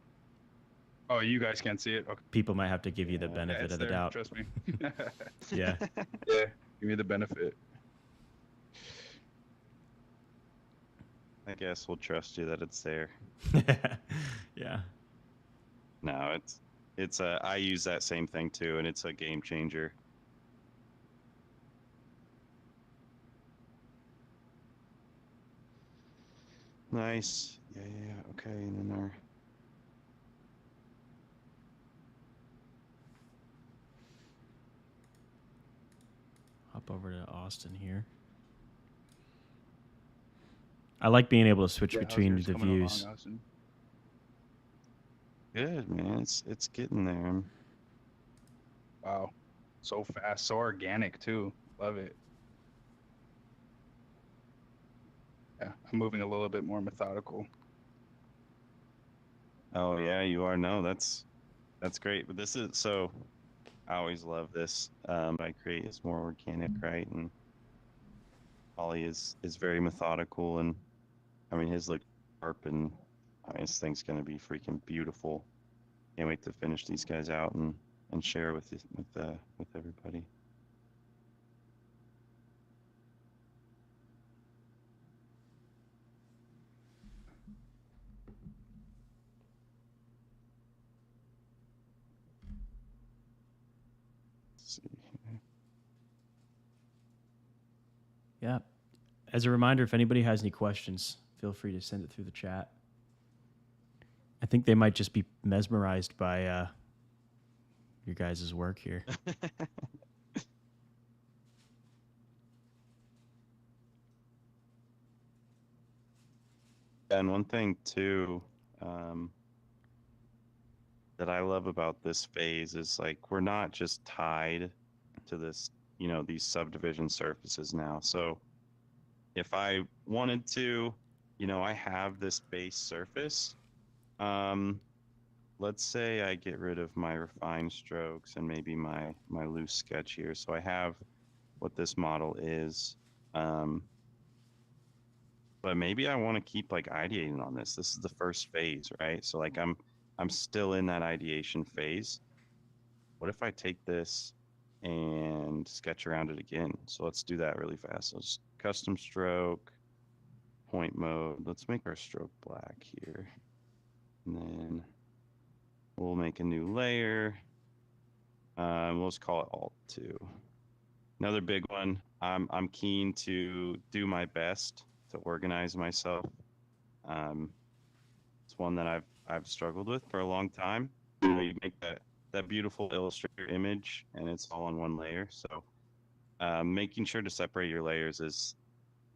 Oh, you guys can't see it? Okay. people might have to give you the Yeah. Yeah, benefit it's of the there. doubt. Trust me. Yeah. Yeah, give me the benefit. I guess we'll trust you that it's there. Yeah. No, I use that same thing too, and it's a game changer. Nice. Yeah. Okay, and then our Hop over to Austin here. I like being able to switch Yeah, how's between yours the coming along, views. Austin? good, man. It's getting there. Wow, so fast, so organic too. Love it. Yeah, I'm moving a little bit more methodical. Oh yeah, you are. No, that's great. But this is so I always love this. I create is more organic, right? And Ollie is very methodical, and I mean his look sharp, and I mean this thing's gonna be freaking beautiful. Can't wait to finish these guys out and share with everybody. Let's see. Yeah. As a reminder, if anybody has any questions, feel free to send it through the chat. I think they might just be mesmerized by your guys' work here. And one thing too, that I love about this phase is like we're not just tied to this, these subdivision surfaces now. So if I wanted to, I have this base surface. Let's say I get rid of my refined strokes and maybe my loose sketch here. So I have what this model is. But maybe I want to keep like ideating on this. This is the first phase, right? So like I'm still in that ideation phase. What if I take this and sketch around it again? So let's do that really fast. Let's custom stroke, point mode. Let's make our stroke black here. And then we'll make a new layer. We'll just call it Alt 2. Another big one. I'm keen to do my best to organize myself. It's one that I've struggled with for a long time. You make that beautiful Illustrator image, and it's all on one layer. So making sure to separate your layers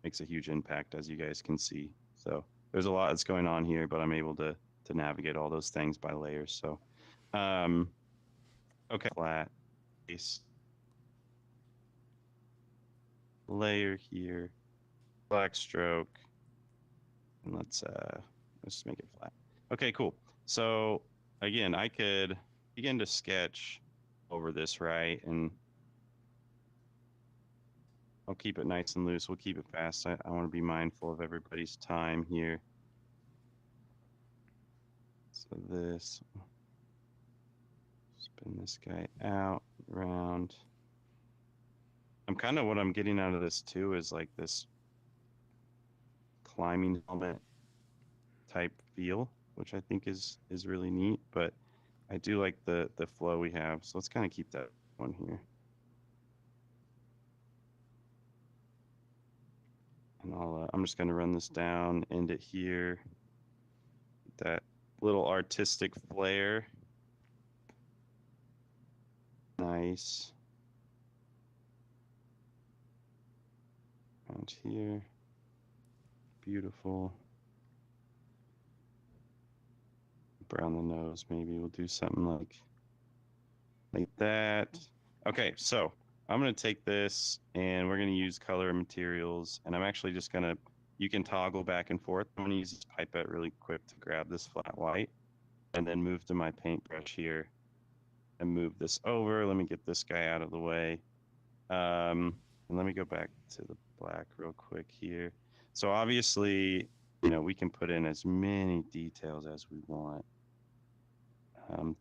makes a huge impact, as you guys can see. So there's a lot that's going on here, but I'm able to navigate all those things by layers. So okay, flat base layer here, black stroke, and let's make it flat. Okay, cool. So again, I could begin to sketch over this, right? And I'll keep it nice and loose. We'll keep it fast. I want to be mindful of everybody's time here. So this, spin this guy out, around. What I'm getting out of this too is like this climbing helmet type feel, which I think is really neat, but I do like the flow we have. So let's kind of keep that one here. And I'm just going to run this down, end it here. That little artistic flair. Nice. Around here. Beautiful. Around the nose, maybe we'll do something like that. Okay, so I'm going to take this and we're going to use color and materials. And I'm actually just going to, you can toggle back and forth. I'm going to use this pipette really quick to grab this flat white and then move to my paintbrush here and move this over. Let me get this guy out of the way. And let me go back to the black real quick here. So obviously, we can put in as many details as we want.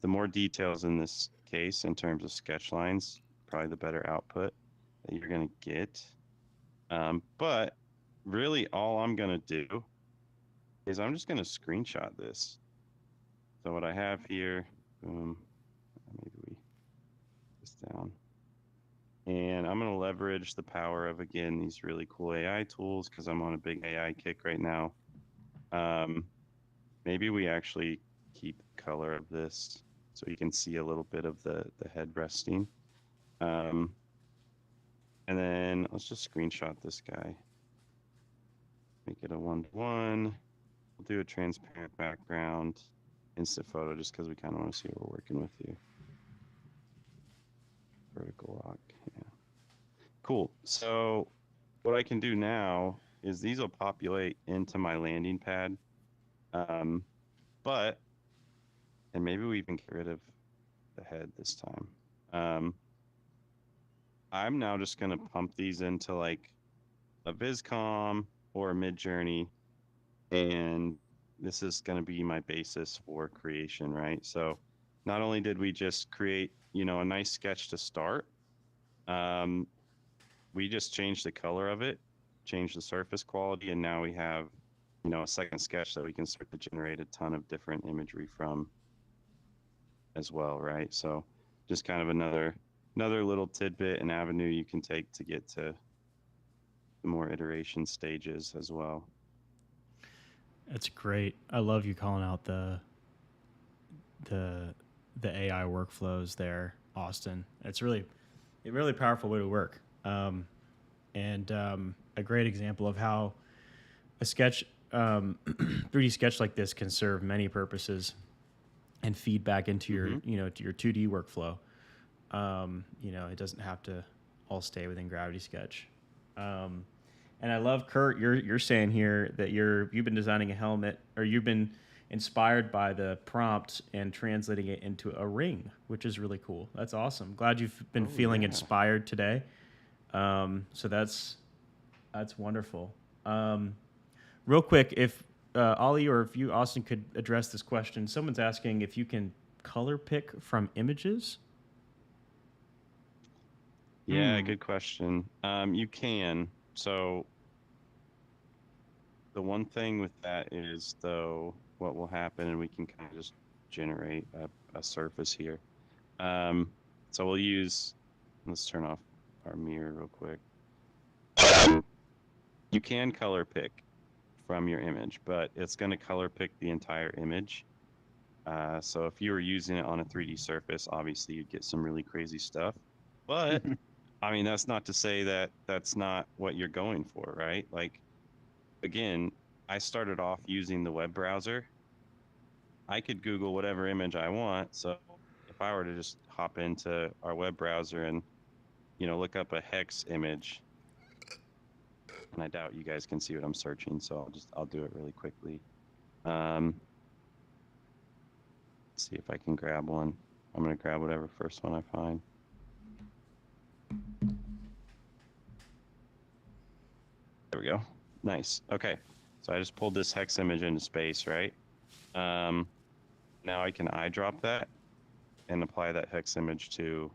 The more details in this case in terms of sketch lines, probably the better output that you're going to get. But really all I'm going to do is I'm just going to screenshot this. So what I have here, boom, maybe we put this down. And I'm going to leverage the power of, again, these really cool AI tools because I'm on a big AI kick right now. Maybe we actually keep the color of this so you can see a little bit of the head resting. And then let's just screenshot this guy. Make it a 1:1. We'll do a transparent background, instant photo, just because we kind of want to see what we're working with here. Vertical lock, yeah. Cool. So what I can do now is these will populate into my landing pad. And maybe we even get rid of the head this time. I'm now just going to pump these into like a Viscom or a Midjourney, and this is going to be my basis for creation, right? So not only did we just create, a nice sketch to start, we just changed the color of it, changed the surface quality, and now we have, a second sketch that we can start to generate a ton of different imagery from as well, right? So just kind of another little tidbit and avenue you can take to get to the more iteration stages as well. That's great. I love you calling out the AI workflows there, Austin. It's really a really powerful way to work, and a great example of how a sketch, 3D sketch like this can serve many purposes and feed back into your to your 2D workflow. It doesn't have to all stay within Gravity Sketch. And I love, Kurt, you're saying here that you've been designing a helmet, or you've been inspired by the prompt and translating it into a ring, which is really cool. That's awesome. Glad you've been feeling inspired today. So that's wonderful. Real quick, if Ollie or if you, Austin, could address this question. Someone's asking if you can color pick from images. Yeah, good question. You can. So the one thing with that is, though, what will happen, and we can kind of just generate a surface here. So we'll use, let's turn off our mirror real quick. You can color pick from your image, but it's going to color pick the entire image. So if you were using it on a 3D surface, obviously you'd get some really crazy stuff. But I mean, that's not to say that that's not what you're going for, right? Like, again, I started off using the web browser. I could Google whatever image I want. So if I were to just hop into our web browser and, look up a hex image, and I doubt you guys can see what I'm searching, so I'll do it really quickly. Let's see if I can grab one. I'm going to grab whatever first one I find. There we go. Nice. Okay. So I just pulled this hex image into space, right? Now I can eyedrop that and apply that hex image to,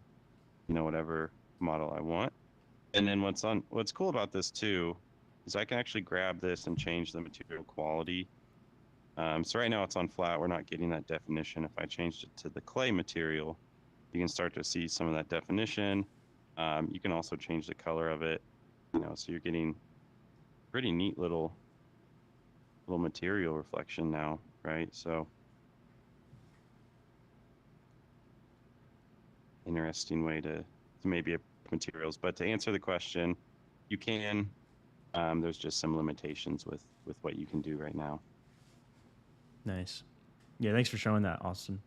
whatever model I want. And then what's cool about this too is I can actually grab this and change the material quality. So right now it's on flat. We're not getting that definition. If I changed it to the clay material, you can start to see some of that definition. You can also change the color of it, so you're getting pretty neat little material reflection now, right? So interesting way to maybe materials. But to answer the question, you can. There's just some limitations with what you can do right now. Nice. Yeah, thanks for showing that, Austin.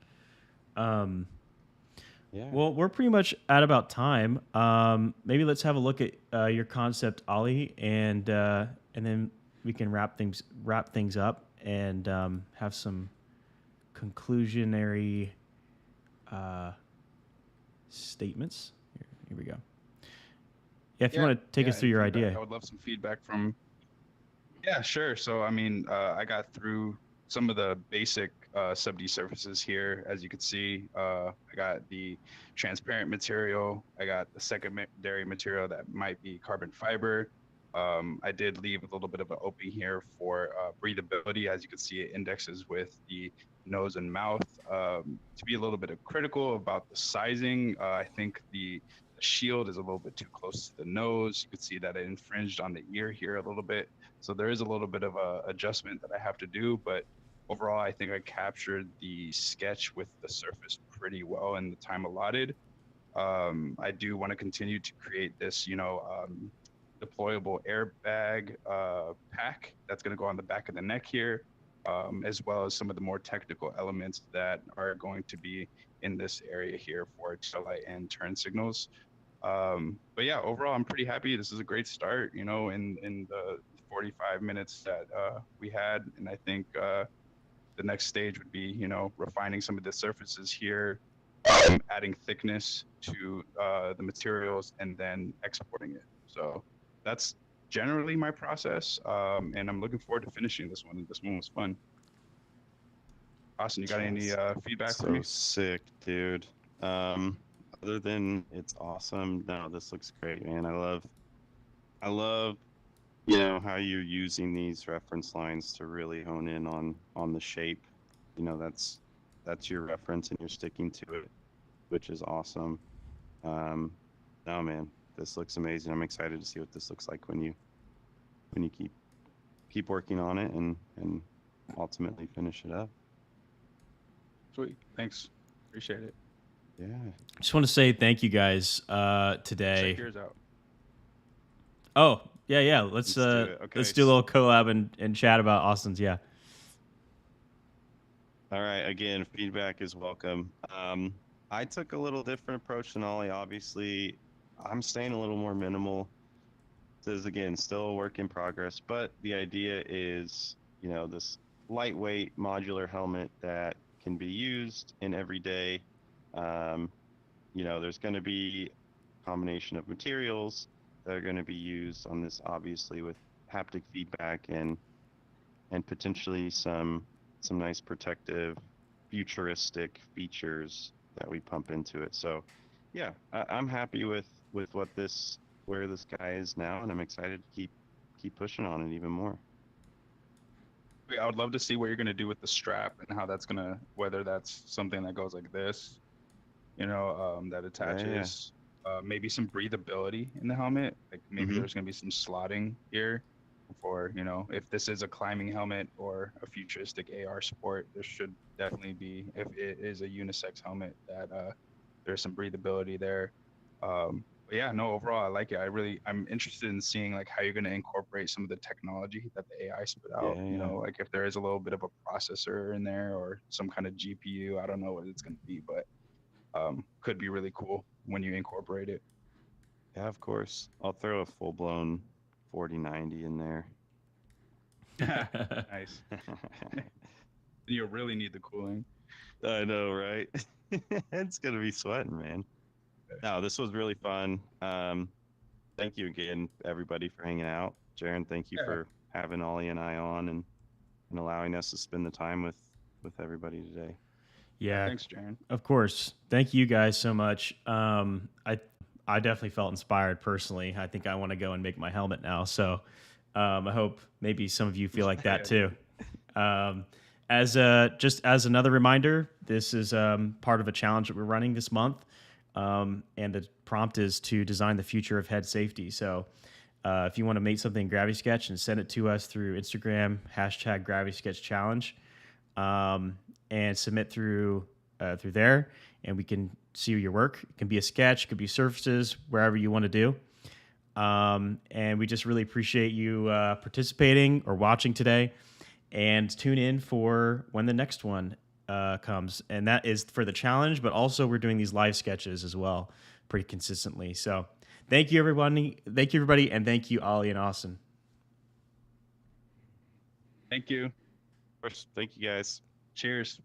Yeah. Well, we're pretty much at about time. Maybe let's have a look at your concept, Ollie, and then we can wrap things up and have some conclusionary statements. Here we go. Yeah, if you want to take us through your feedback. idea. I would love some feedback from. Yeah, sure. So, I mean, I got through some of the basic sub-D surfaces here. As you can see, I got the transparent material. I got the secondary material that might be carbon fiber. I did leave a little bit of an opening here for breathability. As you can see, it indexes with the nose and mouth. To be a little bit critical about the sizing, I think the shield is a little bit too close to the nose. You can see that it infringed on the ear here a little bit. So there is a little bit of a adjustment that I have to do, but overall, I think I captured the sketch with the surface pretty well in the time allotted. I do want to continue to create this, deployable airbag pack that's going to go on the back of the neck here, as well as some of the more technical elements that are going to be in this area here for tail light and turn signals. But yeah, overall, I'm pretty happy. This is a great start, in the 45 minutes that we had. And I think the next stage would be, refining some of the surfaces here, adding thickness to the materials and then exporting it. So that's generally my process, and I'm looking forward to finishing this one. This one was fun. Austin, you got any feedback for me? So sick, dude. Other than it's awesome. No, this looks great, man. I love, how you're using these reference lines to really hone in on the shape. That's your reference and you're sticking to it, which is awesome. No, man, this looks amazing. I'm excited to see what this looks like when you keep working on it and ultimately finish it up. Sweet, thanks, appreciate it. Yeah. Just want to say thank you guys today. Check yours out. Oh, yeah. Let's do it. Okay. let's do a little collab and chat about Austin's. Yeah. All right. Again, feedback is welcome. I took a little different approach than Ollie. Obviously, I'm staying a little more minimal. This is, again, still a work in progress, but the idea is, this lightweight modular helmet that can be used in everyday. There's going to be a combination of materials that are going to be used on this, obviously, with haptic feedback and potentially some nice protective futuristic features that we pump into it. So yeah, I'm happy with where this guy is now, and I'm excited to keep pushing on it even more. I would love to see what you're gonna do with the strap and how that's gonna, whether that's something that goes like this, that attaches. Maybe some breathability in the helmet. Like maybe there's gonna be some slotting here for, if this is a climbing helmet or a futuristic AR sport, there should definitely be, if it is a unisex helmet, that there's some breathability there. But yeah, no, overall I like it. I'm interested in seeing like how you're going to incorporate some of the technology that the AI spit out. Like if there is a little bit of a processor in there or some kind of GPU, I don't know what it's going to be, but could be really cool when you incorporate it. Yeah, of course. I'll throw a full-blown 4090 in there. Nice. You really need the cooling. I know, right? It's gonna be sweating, man. No, this was really fun. Thank you again, everybody, for hanging out. Jaren, thank you for having Ollie and I on and allowing us to spend the time with everybody today. Yeah. Thanks, Jaren. Of course. Thank you guys so much. I definitely felt inspired personally. I think I want to go and make my helmet now. So I hope maybe some of you feel like that too. Just as another reminder, this is part of a challenge that we're running this month. And the prompt is to design the future of head safety. So if you want to make something in Gravity Sketch and send it to us through Instagram, #GravitySketchChallenge, and submit through there, and we can see your work. It can be a sketch, it could be surfaces, wherever you want to do. And we just really appreciate you participating or watching today, and tune in for when the next one comes. And that is for the challenge, but also we're doing these live sketches as well pretty consistently. So thank you, everybody. Thank you, everybody. And thank you, Ollie and Austin. Thank you. Of course. Thank you, guys. Cheers.